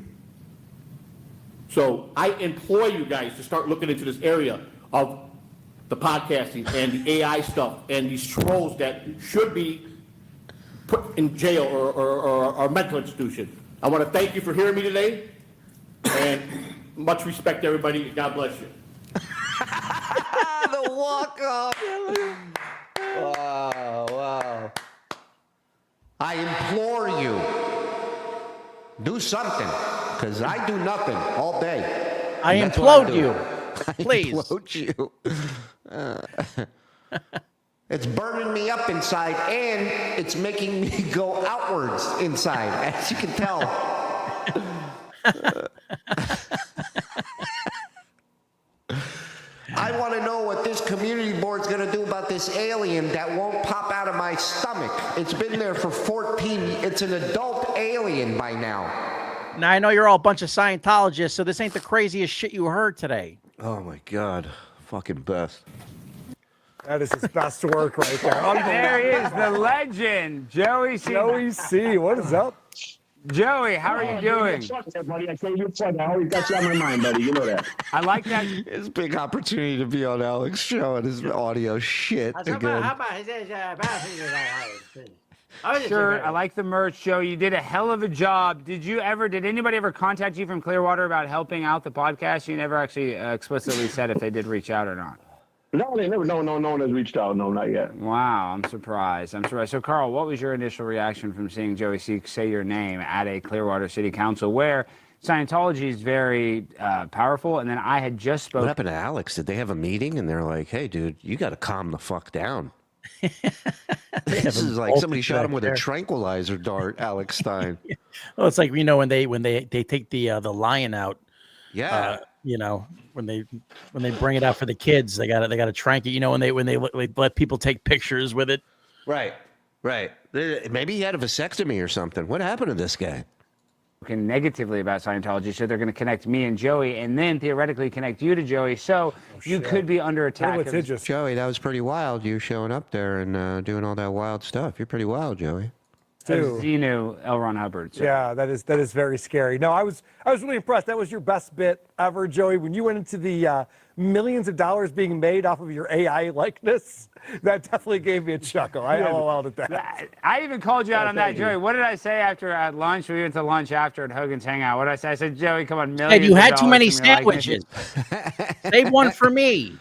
So I implore you guys to start looking into this area of the podcasting and the AI stuff and these trolls that should be put in jail or mental institution. I want to thank you for hearing me today, and much respect to everybody. God bless you. The walk-off. Wow. I implore you, do something, because I do nothing all day. I implode you. Please. I implode you. It's burning me up inside, and it's making me go outwards inside, as you can tell. I want to know what this community board's going to do about this alien that won't pop out of my stomach. It's been there for 14. It's an adult alien by now. Now, I know you're all a bunch of Scientologists, so this ain't the craziest shit you heard today. Oh, my God. Fucking best. That is his best work right there. Oh, there he is, the legend, Joey C. Joey C. What is up? Joey, how are you doing? Buddy, I told you before, I always got you on my mind, buddy. You know that. I like that. It's a big opportunity to be on Alex's show and his audio shit again. Sure, I like the merch, Joe. You did a hell of a job. Did anybody ever contact you from Clearwater about helping out the podcast? You never actually explicitly said if they did reach out or not. No, they never. No one has reached out. No, not yet. Wow, I'm surprised. So, Karl, what was your initial reaction from seeing Joey C. say your name at a Clearwater City Council where Scientology is very powerful? And then I had just spoken. What happened to Alex? Did they have a meeting and they're like, "Hey, dude, you got to calm the fuck down." This is like somebody shot him with a tranquilizer dart, Alex Stein. Well, it's like, you know, when they take the lion out. Yeah. You know, when they bring it out for the kids, they got to trank it. You know, when they let people take pictures with it. Right. Maybe he had a vasectomy or something. What happened to this guy? Negatively about Scientology, so they're going to connect me and Joey, and then theoretically connect you to Joey, so you could be under attack. Joey, that was pretty wild. You showing up there and doing all that wild stuff. You're pretty wild, Joey. too. Xenu L. Ron Hubbard. So. Yeah, that is very scary. No, I was really impressed. That was your best bit ever, Joey. When you went into the millions of dollars being made off of your AI likeness, that definitely gave me a chuckle. I LOL'd at that. I even called you out on that, Joey. What did I say after at lunch? We went to lunch after at Hogan's Hangout. What did I say? I said, Joey, come on, millions. Hey, you had of too many dollars from your likeness. sandwiches. Save one for me.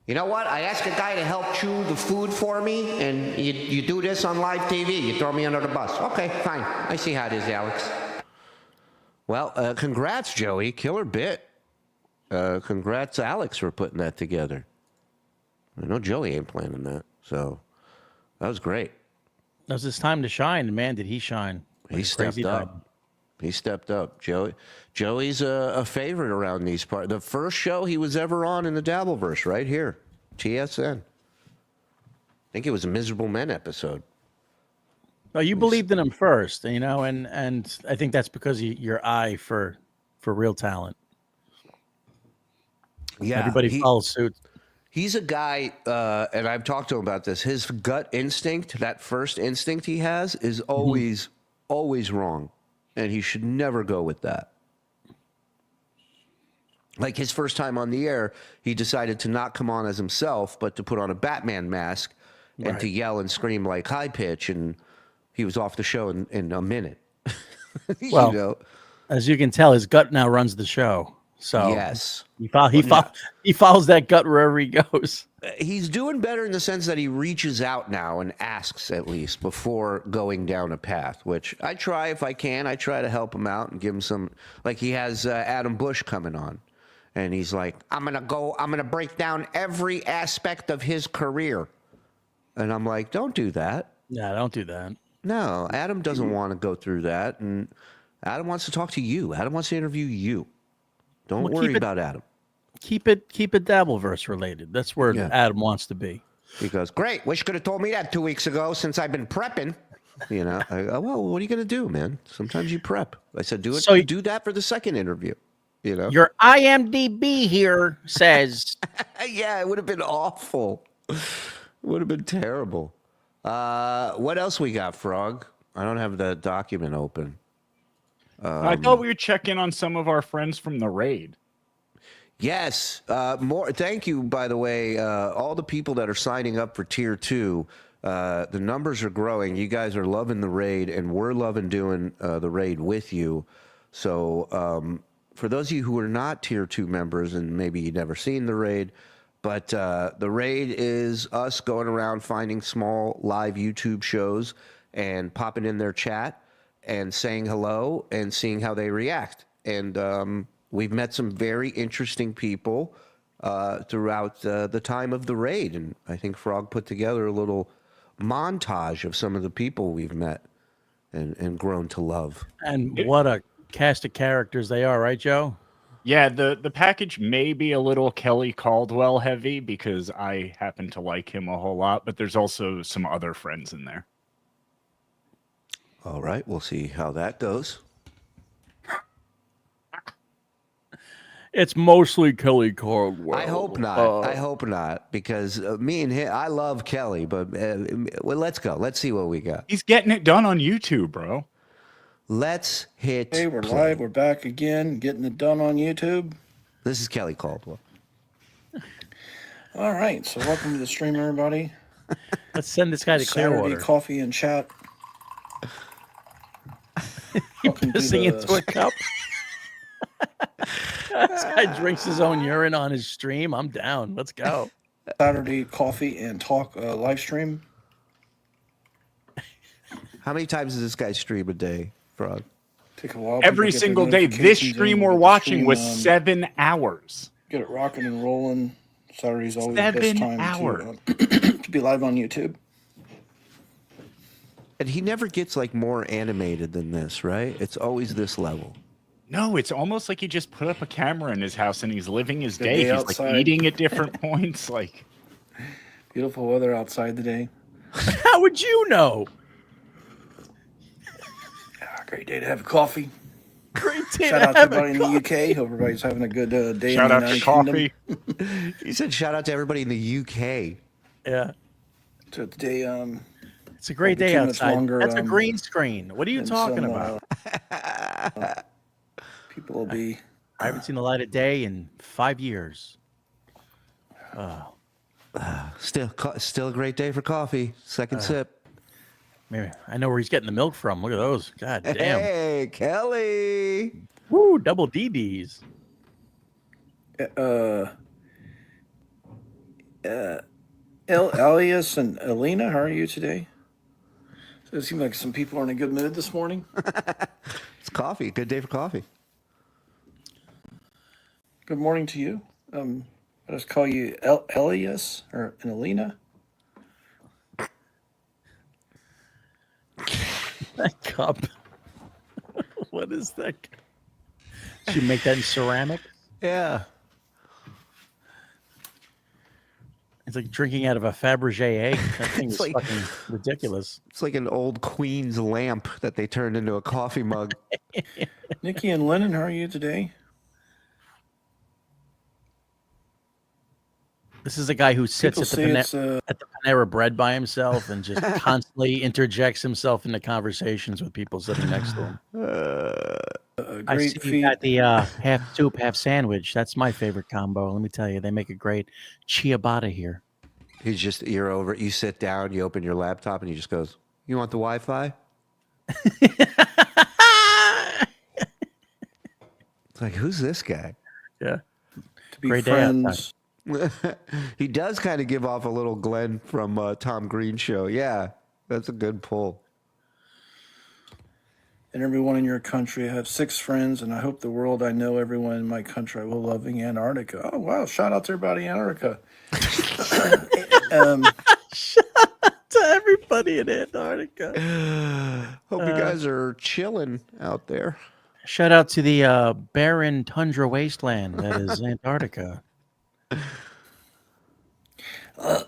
You know what? I asked a guy to help chew the food for me, and you do this on live TV. You throw me under the bus. Okay, fine. I see how it is, Alex. Well, congrats, Joey. Killer bit. Congrats, Alex, for putting that together. I know Joey ain't planning that, so that was great. That was his time to shine. Man, did he shine. He stepped up. He stepped up. Joey's a favorite around these parts. The first show he was ever on in the Dabbleverse, right here, TSN. I think it was a Miserable Men episode. Oh, you believed in him first, you know, and I think that's because of your eye for real talent. Yeah, everybody follows suit. He's a guy, and I've talked to him about this. His gut instinct, that first instinct he has, is always wrong. And he should never go with that. Like his first time on the air, he decided to not come on as himself, but to put on a Batman mask and to yell and scream like high pitch, and he was off the show in a minute. Well, you know? As you can tell, his gut now runs the show. So yes, he follows that gut wherever he goes. He's doing better in the sense that he reaches out now and asks at least before going down a path, which I try if I can. I try to help him out and give him some, like he has Adam Bush coming on and he's like, I'm going to break down every aspect of his career. And I'm like, don't do that. Yeah, don't do that. No, Adam doesn't want to go through that. And Adam wants to talk to you. Adam wants to interview you. Don't worry about Adam. Keep it Dabbleverse related. That's where Adam wants to be. He goes, great. Wish could have told me that 2 weeks ago since I've been prepping. You know, I go, well, what are you going to do, man? Sometimes you prep. I said, do it. So do that for the second interview. You know, your IMDb here says, yeah, it would have been awful. It would have been terrible. What else we got, Frog? I don't have the document open. I thought we would check in on some of our friends from the raid. Yes, more. Thank you, by the way, all the people that are signing up for Tier 2. The numbers are growing. You guys are loving the raid, and we're loving doing the raid with you. So for those of you who are not Tier 2 members, and maybe you've never seen the raid, but the raid is us going around finding small live YouTube shows and popping in their chat and saying hello and seeing how they react. And we've met some very interesting people throughout the time of the raid. And I think Frog put together a little montage of some of the people we've met and grown to love. And what a cast of characters they are, right, Joe? Yeah, the package may be a little Kelly Caldwell heavy because I happen to like him a whole lot, but there's also some other friends in there. All right, we'll see how that goes. It's mostly Kelly Caldwell. I hope not. I hope not, because me and him, I love Kelly, but well, let's go. Let's see what we got. He's getting it done on YouTube, bro. Let's hit. Hey, we're play. live. We're back again, getting it done on YouTube. This is Kelly Caldwell. All right, so welcome to the stream, everybody. Let's send this guy to Saturday Clearwater. Coffee and Chat. You're pissing into a cup. This guy drinks his own urine on his stream. I'm down. Let's go. Saturday Coffee and Talk live stream. How many times does this guy stream a day, Frog? Take a while. Every single day. This stream we're watching was 7 hours. Get it rocking and rolling. Saturday's always 7 the best time hours. to be live on YouTube. And he never gets like more animated than this, right? It's always this level. No, it's almost like he just put up a camera in his house and he's living his Good day. day He's outside. like eating at different points. Like Beautiful weather outside today. How would you know? Great day to have coffee. Great day Shout to out to have everybody in a the UK. Hope everybody's having a good day. shout in out the to United coffee. Kingdom. He said shout out to everybody in the UK. Yeah. So today, It's a great Won't be day too much outside. longer, That's a green screen. What are you and talking some, about? People will be. I haven't seen the light of day in 5 years. Oh, Still a great day for coffee. Second sip. maybe I know where he's getting the milk from. Look at those. God damn. Hey, Kelly. Woo, double DDs. Elias and Alina, how are you today? So it seems like some people are in a good mood this morning. It's coffee. Good day for coffee. Good morning to you. I just call you Elias or and Alina. That cup. What is that? Should you make that in ceramic? Yeah. It's like drinking out of a Fabergé egg. That thing is like- fucking ridiculous. It's like an old queen's lamp that they turned into a coffee mug. Nikki and Lennon, how are you today? This is a guy who sits People at say it's at the Panera Bread by himself and just constantly interjects himself into conversations with people sitting next to him. a I great see you feat. got the half soup, half sandwich. That's my favorite combo. Let me tell you, they make a great ciabatta here. You're over. You sit down, you open your laptop, and he just goes, "You want the Wi-Fi?" It's like, who's this guy? Yeah. To be Great day friends. He does kind of give off a little Glenn from Tom Green show. Yeah, that's a good pull. And everyone in your country. I have 6 friends, and I hope the world I know everyone in my country I will loving Antarctica. Oh, wow. Shout out to everybody in Antarctica. To everybody in Antarctica. Hope you guys are chilling out there. Shout out to the barren tundra wasteland that is Antarctica. Oh,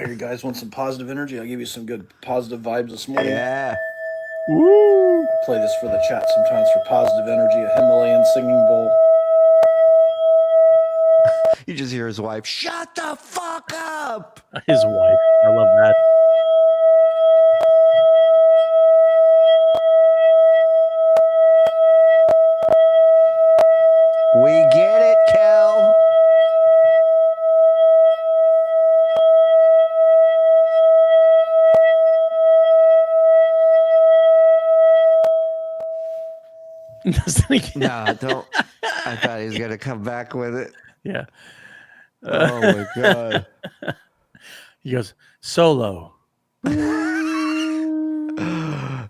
you guys want some positive energy? I'll give you some good positive vibes this morning. Yeah. Woo! I play this for the chat sometimes for positive energy, a Himalayan singing bowl. You just hear his wife, "Shut the fuck up!" His wife. I love that. We get it, Kel. No, don't. I thought he was gonna come back with it. Yeah. Oh my god. He goes, solo.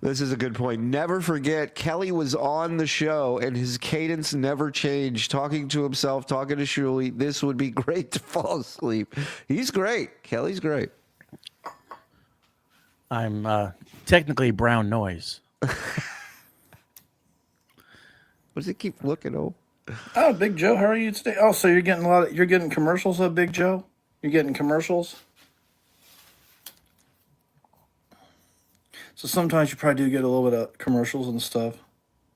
This is a good point. Never forget, Kelly was on the show and his cadence never changed. Talking to himself, talking to Shuli. This would be great to fall asleep. He's great. Kelly's great. I'm technically brown noise. What does he keep looking over? Oh, Big Joe, how are you today? Oh, so you're getting commercials of Big Joe? You're getting commercials? So sometimes you probably do get a little bit of commercials and stuff.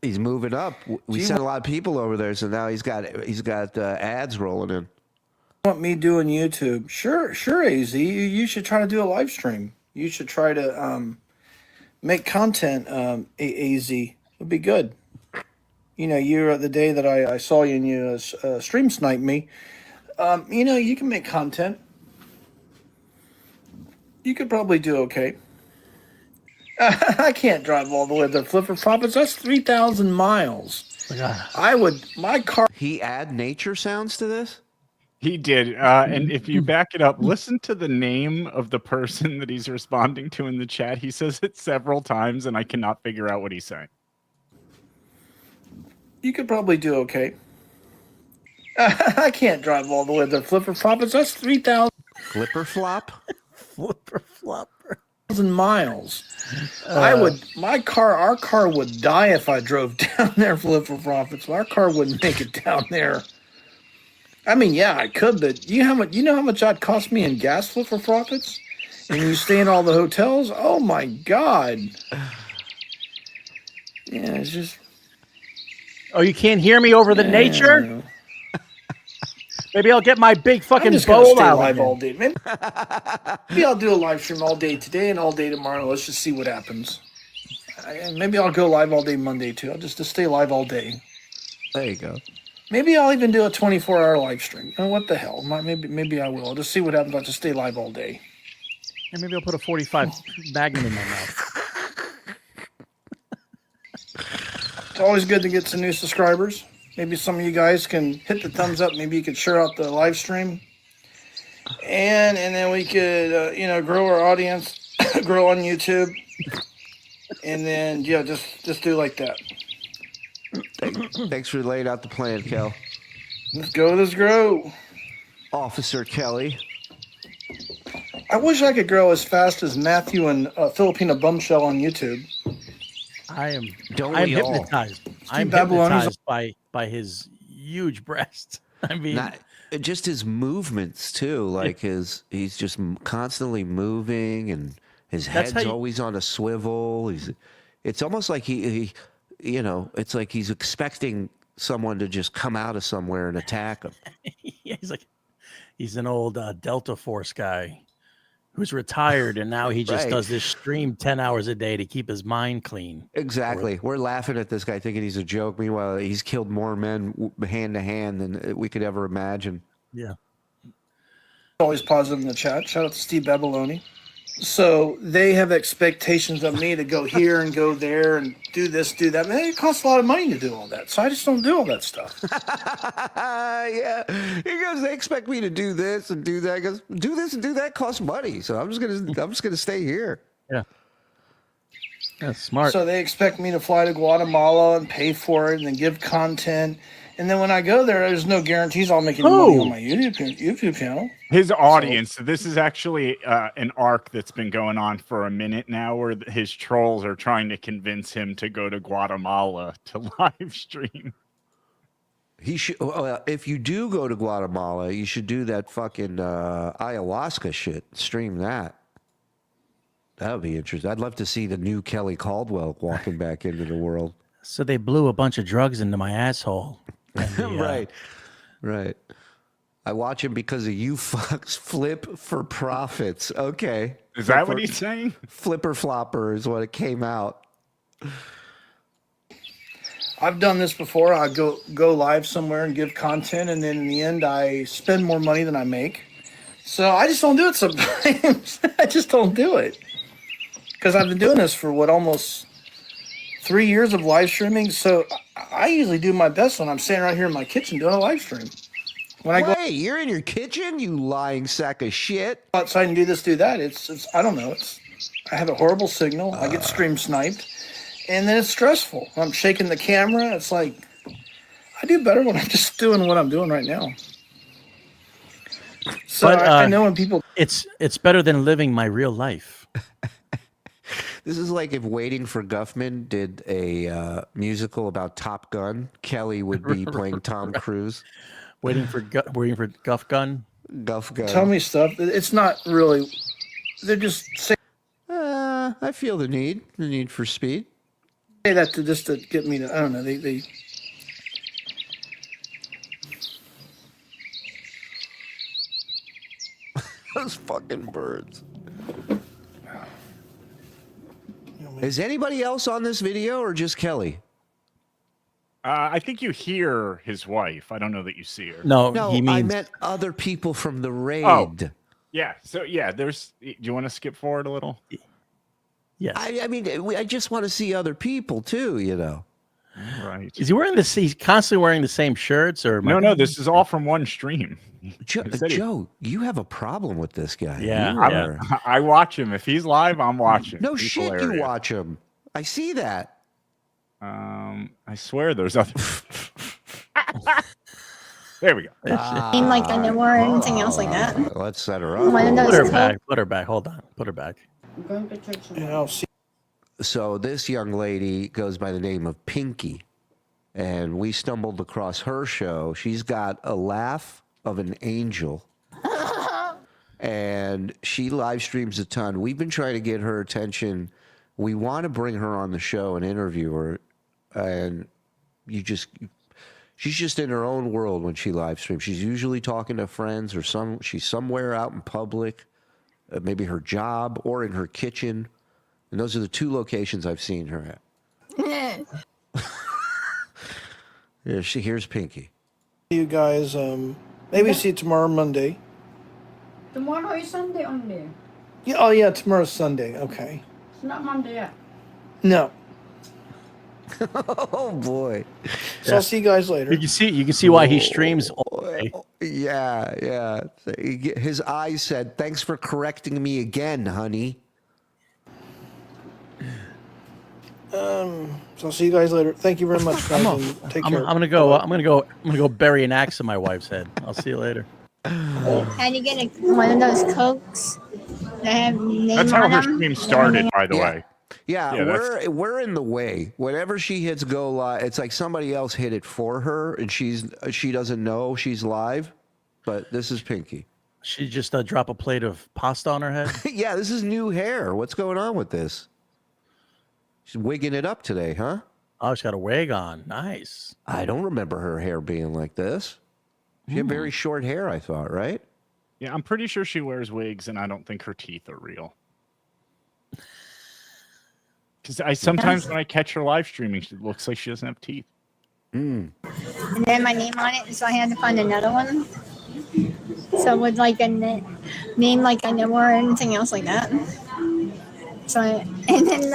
He's moving up. We sent a lot of people over there, so now he's got ads rolling in. You want me doing YouTube? Sure, AZ. You should try to do a live stream. You should try to make content. AZ would be good. You know, you're the day that I saw you and you stream sniped me. You know, you can make content. You could probably do okay. I can't drive all the way to Flipper Profits. That's 3,000 miles. My car. He add nature sounds to this? He did. And if you back it up, listen to the name of the person that he's responding to in the chat. He says it several times, and I cannot figure out what he's saying. You could probably do okay. I can't drive all the way to Flipper Profits. That's 3,000. Flipper flop? Flipper flopper. Miles. Our car would die if I drove down there, Flipper Profits. Our car wouldn't make it down there. I mean, yeah, I could, but you know how much that cost me in gas, Flipper Profits? And you stay in all the hotels? Oh my God. Yeah, it's just. Oh, you can't hear me over the nature? Maybe I'll get my big I'm fucking just gonna bowl stay out live again. all day. Maybe I'll do a live stream all day today and all day tomorrow. Let's just see what happens. Maybe I'll go live all day Monday too. I'll just stay live all day. There you go. Maybe I'll even do a 24-hour live stream. You know, what the hell? Maybe I will. I'll just see what happens. I'll just stay live all day. And maybe I'll put a 45 Magnum in my mouth. It's always good to get some new subscribers. Maybe some of you guys can hit the thumbs up. Maybe you could share out the live stream. And then we could, grow our audience, grow on YouTube. And then, yeah, just do like that. Thanks for laying out the plan, Kel. Let's go, let's grow. Officer Kelly. I wish I could grow as fast as Matthew and Filipino Bumshell on YouTube. I'm we all? hypnotized. I'm Babylonians- hypnotized by his huge breasts. I mean, Just his movements too, like he's just constantly moving, and his That's head's how you- always on a swivel. It's almost like he, it's like he's expecting someone to just come out of somewhere and attack him. yeah, he's an old Delta Force guy who's retired, and now he just Right. does this stream 10 hours a day to keep his mind clean. Exactly. We're laughing at this guy thinking he's a joke. Meanwhile, he's killed more men hand to hand than we could ever imagine. Yeah. Always positive in the chat. Shout out to Steve Babyloni. So they have expectations of me to go here and go there and do this, do that. Man, it costs a lot of money to do all that. So I just don't do all that stuff. Yeah. He goes, they expect me to do this and do that. He goes, do this and do that costs money. So I'm just gonna stay here. Yeah. That's smart. So they expect me to fly to Guatemala and pay for it and then give content. And then when I go there, there's no guarantees I'll make any money on my YouTube channel. His audience, this is actually an arc that's been going on for a minute now, where his trolls are trying to convince him to go to Guatemala to live stream. He should. If you do go to Guatemala, you should do that fucking ayahuasca shit. Stream that. That would be interesting. I'd love to see the new Kelly Caldwell walking back into the world. So they blew a bunch of drugs into my asshole. And Right. I watch him because of you fucks flip for profits. Okay. Is that what he's saying? Flipper flopper is what it came out. I've done this before. I go live somewhere and give content, and then in the end, I spend more money than I make. So I just don't do it sometimes. I just don't do it. Because I've been doing this for, almost 3 years of live streaming. So I usually do my best when I'm standing right here in my kitchen doing a live stream. When I go you're in your kitchen, you lying sack of shit. outside and do this, do that, it's I don't know. I have a horrible signal. I get stream sniped. And then it's stressful. I'm shaking the camera. It's like, I do better when I'm just doing what I'm doing right now. So But, I know when people... It's better than living my real life. This is like if Waiting for Guffman did a musical about Top Gun. Kelly would be playing Tom Cruise. Waiting for Guff Gun. Guff Gun. Tell me stuff. It's not really... They're just saying I feel the need for speed. that to get me to... I don't know. They Those fucking birds. Is anybody else on this video or just Kelly? I think you hear his wife. I don't know that you see her. No, I meant other people from the raid. Oh. Yeah. So yeah, do you want to skip forward a little? Yes. I mean, I just want to see other people too, you know. Right. Is he wearing he's constantly wearing the same shirts or? No, this is all from one stream. Joe, you have a problem with this guy. Yeah. I watch him. If he's live, I'm watching. No He's shit, hilarious. you watch him. I see that. I swear there's other. There we go. Like underwear or anything else like that. Let's set her up. Put her back. Hold on. Put her back. So this young lady goes by the name of Pinky, and we stumbled across her show. She's got a laugh of an angel, and she live streams a ton. We've been trying to get her attention. We want to bring her on the show and interview her, and She's just in her own world when she live streams. She's usually talking to friends or she's somewhere out in public, maybe her job or in her kitchen. And those are the two locations I've seen her at. Yeah, here's Pinky. You guys, maybe see you tomorrow, Monday. Tomorrow is Sunday only. Yeah, oh yeah, tomorrow's Sunday. Okay. It's not Monday yet. No. Oh boy. So I'll see you guys later. You can see why he streams all day. Yeah. His eyes said, "Thanks for correcting me again, honey." So I'll see you guys later. Thank you very much, guys. And take care. I'm gonna go bury an axe in my wife's head. I'll see you later. Can you get one of those Cokes that have names That's how on her them? stream started, by the way. Yeah, we're in the way. Whenever she hits go live, it's like somebody else hit it for her, and she doesn't know she's live. But this is Pinky. She just drop a plate of pasta on her head. Yeah, this is new hair. What's going on with this? She's wigging it up today, huh? Oh, she's got a wig on. Nice. I don't remember her hair being like this. She had very short hair, I thought, right? Yeah, I'm pretty sure she wears wigs, and I don't think her teeth are real. Because sometimes when I catch her live streaming, it looks like she doesn't have teeth. And then my name on it, so I had to find another one. So with like a name like I never or anything else like that. So and then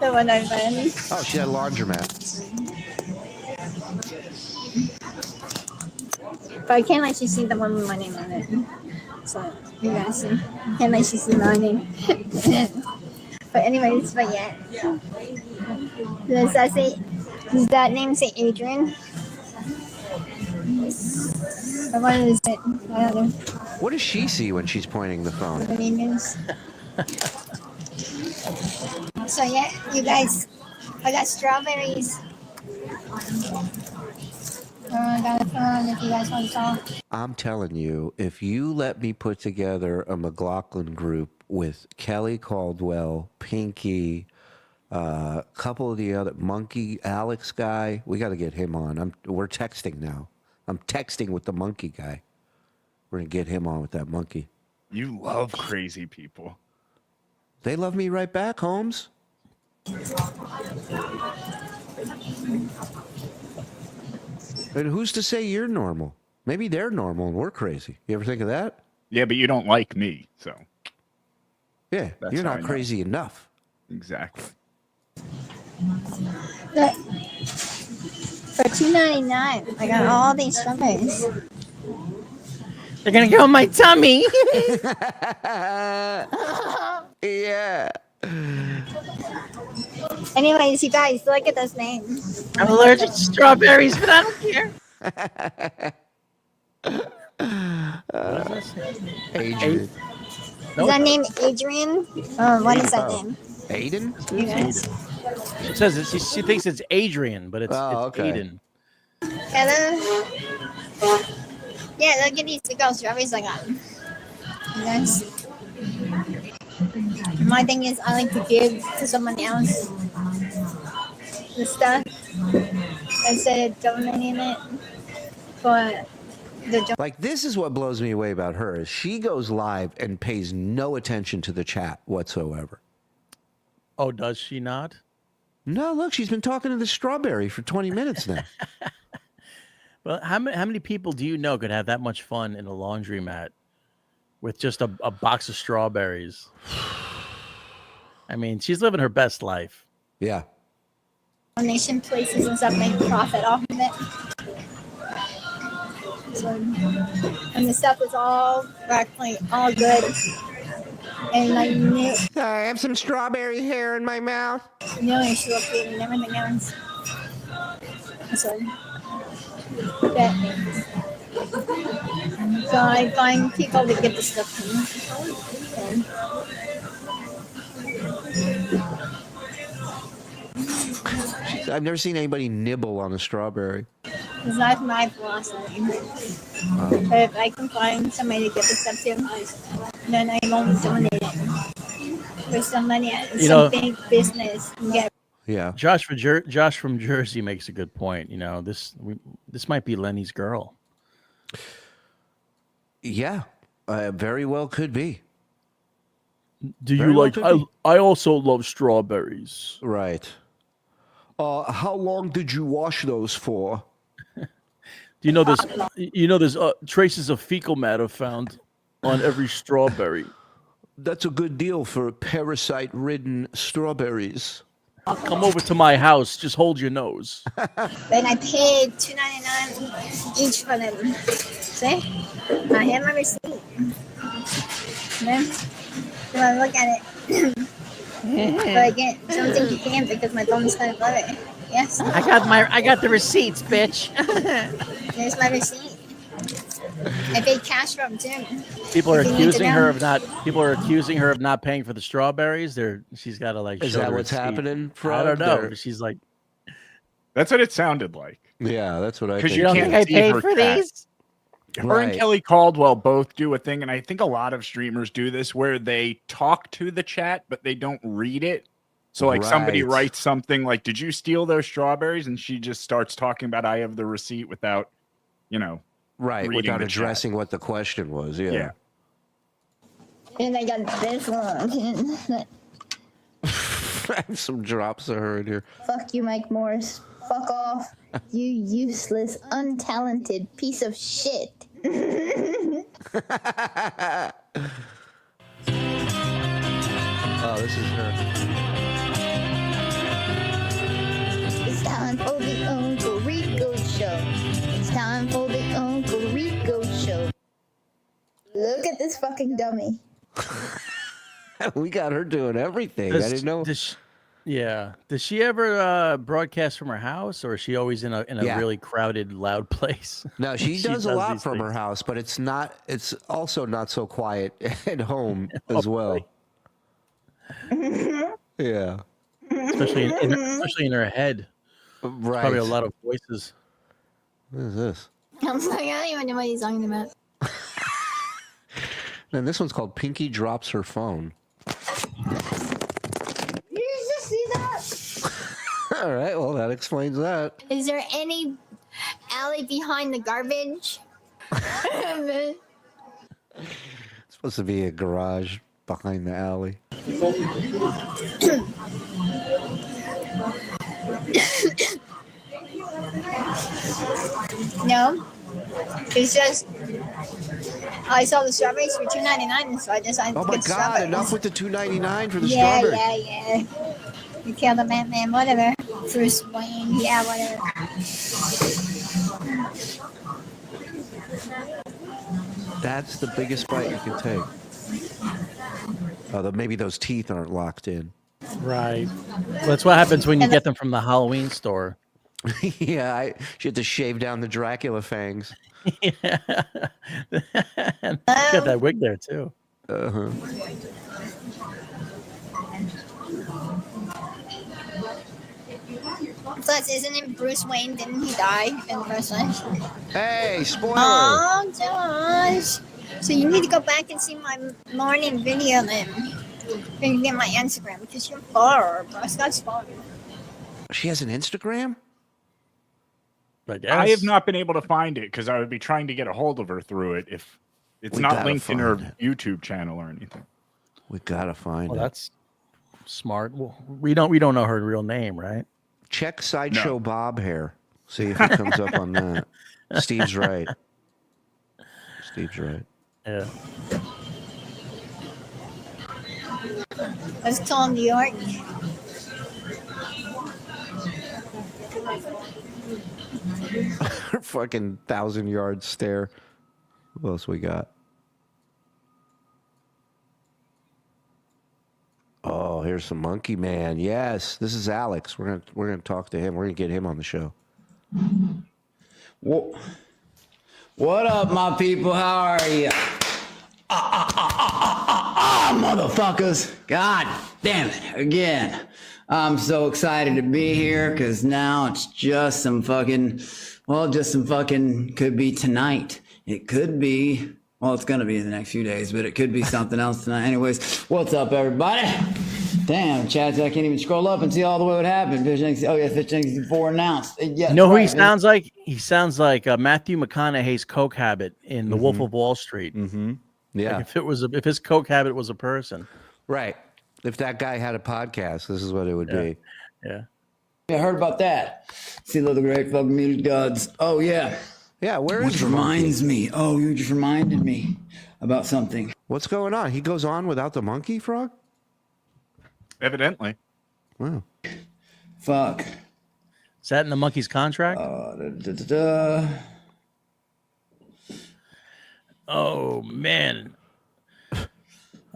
the one I found. Oh, she had a laundromat. But I can't let you see the one with my name on it. So you guys see. I can't let you see my name. But anyways, but yeah. Does that name say Adrian? Or what is it? I don't know. What does she see when she's pointing the phone? What the name is. So yeah, you guys, I got strawberries. I got a phone if you guys want to talk. I'm telling you, if you let me put together a McLaughlin group with Kelly Caldwell, Pinky, a couple of the other Monkey Alex guy, we got to get him on. We're texting now. I'm texting with the monkey guy. We're gonna get him on with that monkey. You love crazy people. They love me right back, Holmes. And who's to say you're normal? Maybe they're normal and we're crazy. You ever think of that? Yeah, but you don't like me, so. Yeah, That's you're how I not know. crazy enough. Exactly. For $2.99, I got all these strawberries. They're gonna go in my tummy. Yeah. Anyways, you guys, look at those names. I'm allergic to strawberries, but I don't care. Adrian. Is that name Adrian? Or what is that name? Aiden? Yes. She says she thinks it's Adrian, but it's okay. Aiden. Hello? Yeah, look at these big old strawberries I got. Yes. My thing is, I like to give to someone else the stuff instead of donating it for the. Like, this is what blows me away about her is she goes live and pays no attention to the chat whatsoever. Oh, does she not? No, look, she's been talking to the strawberry for 20 minutes now. Well, how many people do you know could have that much fun in a laundromat with just a box of strawberries? I mean, she's living her best life. Yeah. Donation places and stuff make profit off of it. So, and the stuff is all practically all good. And like new. I have some strawberry hair in my mouth. New and short and everything else. So, yeah. So I find people to get the stuff to me. I've never seen anybody nibble on a strawberry. It's not my philosophy. But if I can find somebody to get the stuff to, then I won't donate it. For somebody at some big business and get. Yeah. Josh from Jersey makes a good point. You know, this might be Lenny's girl. Yeah, very well could be. Do Very you well like? could be. I also love strawberries. Right. How long did you wash those for? Do you know this? You know, there's traces of fecal matter found on every strawberry. That's a good deal for parasite-ridden strawberries. Come over to my house. Just hold your nose. Then I paid $2.99 each for them. See? I have my receipt. Then I look at it. But I can't. Don't think you can because my thumb's kind of blurry. Yes. I got the receipts, bitch. There's my receipt. I paid cash for them too. People are If you need to accusing her know. of not. People are accusing her of not paying for the strawberries. She's got to like. Is show that the what's receipt. happening? I don't know. There? She's like, That's what it sounded like. Yeah, that's what I think. Because you don't can't think I see paid her for chat. these? Her Right. and Kelly Caldwell both do a thing, and I think a lot of streamers do this where they talk to the chat, but they don't read it. So, like, somebody Right. writes something like, "Did you steal those strawberries?" And she just starts talking about, "I have the receipt," without, Right, reading without the chat. addressing what the question was. Yeah. Yeah. And I got this one. I have some drops of her in here. Fuck you, Mike Morse. Fuck off. You useless, untalented piece of shit. Oh, this is her. It's time for the Uncle Rico show. It's time for the Uncle Rico show. Look at this fucking dummy. We got her doing everything. I didn't know. Yeah. Does she ever broadcast from her house, or is she always in a Yeah. really crowded, loud place? No, she does a lot these from her things. house, but it's not. It's also not so quiet at home as well. Yeah. Especially in her head. Right. Probably a lot of voices. What is this? I'm sorry, I don't even know what he's talking about. And this one's called Pinky Drops Her Phone. You just see that? All right, well, that explains that. Is there any alley behind the garbage? It's supposed to be a garage behind the alley. No. It's just I saw the strawberries for $2.99, so I decided Oh to my get God! strawberries. Enough with the $2.99 for the Yeah, strawberry. yeah. You killed the Batman, whatever. Bruce Wayne, yeah, whatever. That's the biggest bite you can take. Oh, maybe those teeth aren't locked in. Right. Well, that's what happens when you get them from the Halloween store. Yeah, she had to shave down the Dracula fangs. Yeah. Got that wig there too. Uh-huh. Plus, isn't it Bruce Wayne? Didn't he die in the first one? Hey, spoiler! Oh, Josh. So you need to go back and see my morning video then. And you get my Instagram because you're far, bro. That's far. She has an Instagram? I have not been able to find it because I would be trying to get a hold of her through it if it's We not gotta linked in her find it. YouTube channel or anything. We gotta find Well, it. that's smart. Well, we don't know her real name, right? Check Sideshow Bob hair. See if it comes up on that. Steve's right. Steve's right. Yeah. Let's call New York. Her fucking 1,000-yard stare. What else we got? Oh, here's some Monkey Man. Yes, this is Alex. We're gonna talk to him. We're gonna get him on the show. What up, my people? How are you? Motherfuckers. God damn it. Again. I'm so excited to be here because now it's just some fucking, could be tonight. It could be, well, it's going to be in the next few days, but it could be something else tonight. Anyways, what's up, everybody? Damn, Chad, I can't even scroll up and see all the way what happened. Fish tanks, oh yeah, Fish tanks 4 announced. Yeah, You know who he right. sounds like? He sounds like Matthew McConaughey's coke habit in The Wolf of Wall Street. Mm-hmm. Yeah. Like if his coke habit was a person. Right. If that guy had a podcast, this is what it would be. Yeah. I heard about that. See, the great fucking music gods. Oh yeah. Yeah, where is Which the reminds monkey? me. Oh, you just reminded me about something. What's going on? He goes on without the monkey, Frog? Evidently. Wow. Fuck. Is that in the monkey's contract? Oh man.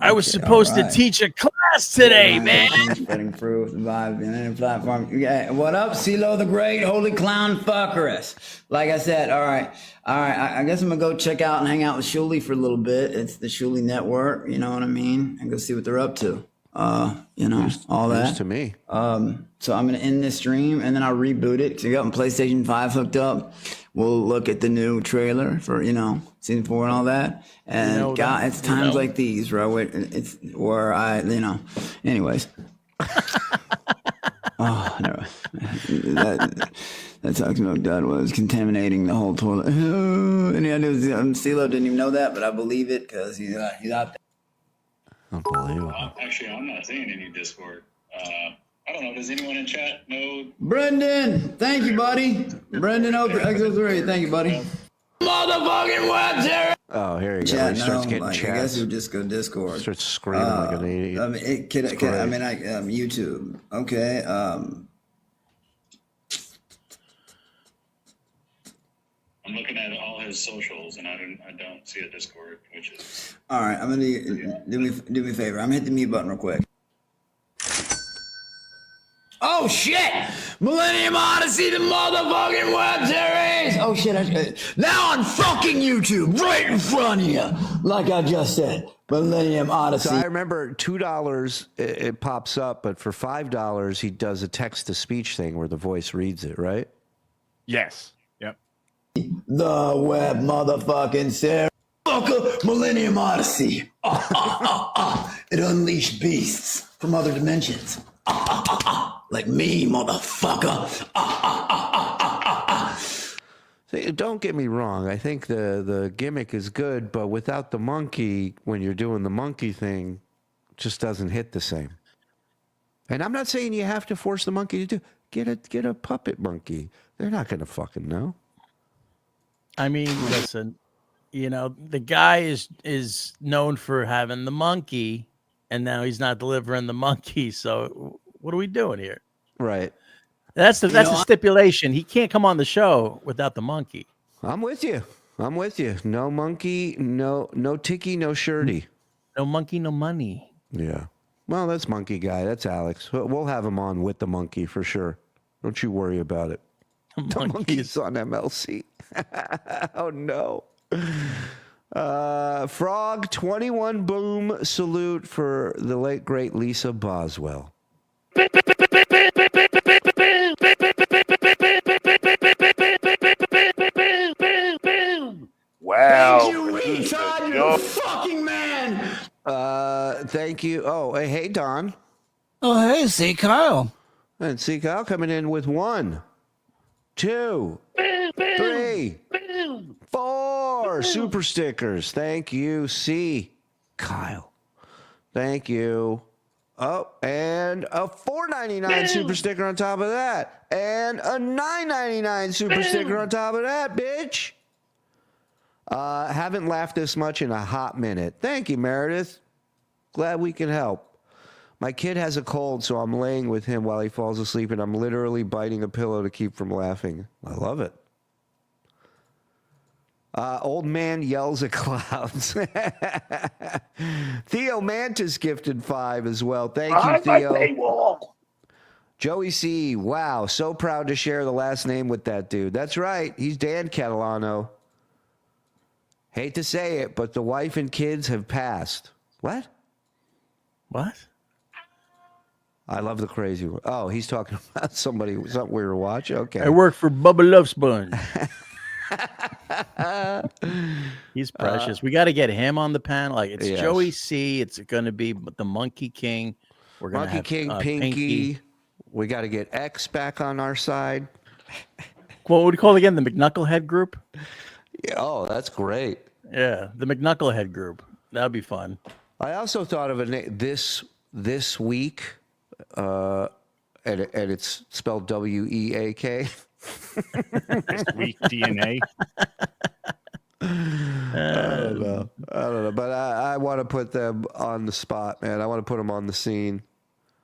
I was supposed to teach a class today, man. Spreading proof, the vibe, and any platform. Yeah, what up, CeeLo the Great, holy clown fuckerus. Like I said, all right. I guess I'm gonna go check out and hang out with Shuli for a little bit. It's the Shuli Network, you know what I mean? And go see what they're up to. All that. To me. So I'm gonna end this stream and then I'll reboot it. So you got my PlayStation 5 hooked up. We'll look at the new trailer for, season 4 and all that. And God, it's times like these, bro. It's where anyways. Oh, no. That talks about God was contaminating the whole toilet. And CeeLo didn't even know that, but I believe it because he's out there. Unbelievable. Actually, I'm not seeing any Discord. I don't know. Does anyone in chat know? Brendan, thank you, buddy. Brendan X03, thank you, buddy. Motherfucking web Terry. Oh, here you go. Chat, He starts no, getting I chats. guess you just go Discord. Starts screaming like an idiot. YouTube. Okay. I'm looking at all his socials, and I don't see a Discord, which is. All right, I'm gonna do me a favor. I'm gonna hit the mute button real quick. Oh shit! Millennium Odyssey, the motherfucking web series. Oh shit! Now on fucking YouTube, right in front of you, like I just said. Millennium Odyssey. So I remember $2 it pops up, but for $5 he does a text to speech thing where the voice reads it, right? Yes. Yep. The web motherfucking series. Fucker, Millennium Odyssey. It unleashed beasts from other dimensions. Like me, motherfucker. See, don't get me wrong. I think the gimmick is good, but without the monkey, when you're doing the monkey thing, it just doesn't hit the same. And I'm not saying you have to force the monkey to get a puppet monkey. They're not going to fucking know. I mean, listen, the guy is known for having the monkey, and now he's not delivering the monkey. So what are we doing here? Right. That's the stipulation. He can't come on the show without the monkey. I'm with you. No monkey, no ticky, no shirty. No monkey, no money. Yeah. Well, that's monkey guy. That's Alex. We'll have him on with the monkey for sure. Don't you worry about it. The monkey's on MLC. Oh no. Frog 21 boom salute for the late great Lisa Boswell. Wow. Thank you, retard, you fucking man. Thank you. Oh, hey, Don. Oh, hey, see Kyle. And see Kyle coming in with 1, 2, 3, 4 super stickers. Thank you, C. Kyle. Thank you. Oh, and a $4.99 super sticker on top of that. And a $9.99 super sticker on top of that, bitch. Haven't laughed this much in a hot minute. Thank you, Meredith. Glad we can help. My kid has a cold, so I'm laying with him while he falls asleep, and I'm literally biting a pillow to keep from laughing. I love it. Old man yells at clouds. Theo Mantis gifted 5 as well. Thank you, Theo. Joey C. Wow, so proud to share the last name with that dude. That's right. He's Dan Catalano. Hate to say it, but the wife and kids have passed. What? What? I love the crazy one. Oh, he's talking about something we were watching? Okay. I work for Bubba Love Sponge. He's precious. We got to get him on the panel. Like, it's Yes. Joey C. It's going to be the Monkey King. We're gonna Monkey have King, Pinky. We got to get X back on our side. What would you call it again? The McKnucklehead group? Yeah, oh, that's great. Yeah, the McKnucklehead group. That'd be fun. I also thought of a name this week, and it's spelled WEAK. This week DNA. I don't know, but I want to put them on the spot, man. I want to put them on the scene.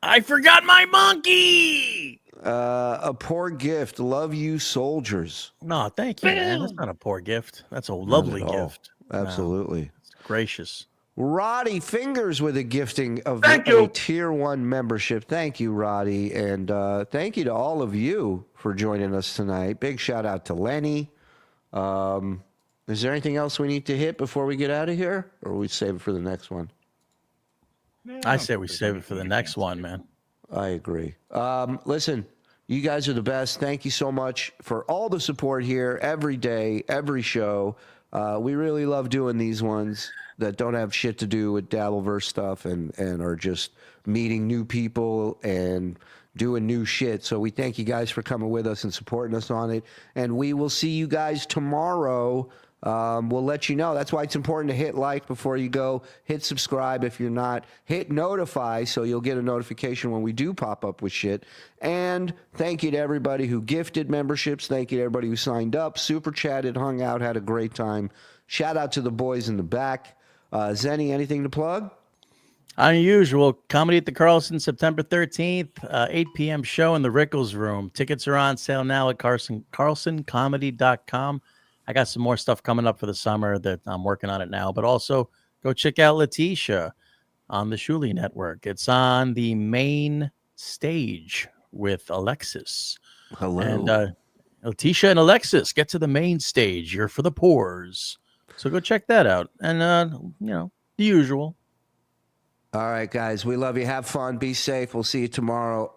I forgot my monkey. A poor gift. Love you, soldiers. No, thank you, man. That's not a poor gift. That's a lovely gift. Absolutely. Wow. It's gracious. Roddy Fingers with a gifting of a tier 1 membership. Thank you, Roddy. And thank you to all of you for joining us tonight. Big shout out to Lenny. Is there anything else we need to hit before we get out of here? Or we save it for the next one? I say we save it for the next one, man. I agree. Listen, you guys are the best. Thank you so much for all the support here every day, every show. We really love doing these ones that don't have shit to do with Dabbleverse stuff and are just meeting new people and doing new shit. So we thank you guys for coming with us and supporting us on it. And we will see you guys tomorrow. We'll let you know. That's why it's important to hit like before you go. Hit subscribe if you're not. Hit notify so you'll get a notification when we do pop up with shit. And thank you to everybody who gifted memberships. Thank you to everybody who signed up, super chatted, hung out, had a great time. Shout out to the boys in the back. Zenny, anything to plug? Unusual comedy at the Carlson, September 13th, 8 p.m. show in the Rickles room. Tickets are on sale now at carlsoncomedy.com. I got some more stuff coming up for the summer that I'm working on it now, but also go check out Letitia on the Shuli Network. It's on the main stage with Alexis. Hello. And Letitia and Alexis get to the main stage. You're for the pores. So go check that out. And, the usual. All right, guys. We love you. Have fun. Be safe. We'll see you tomorrow.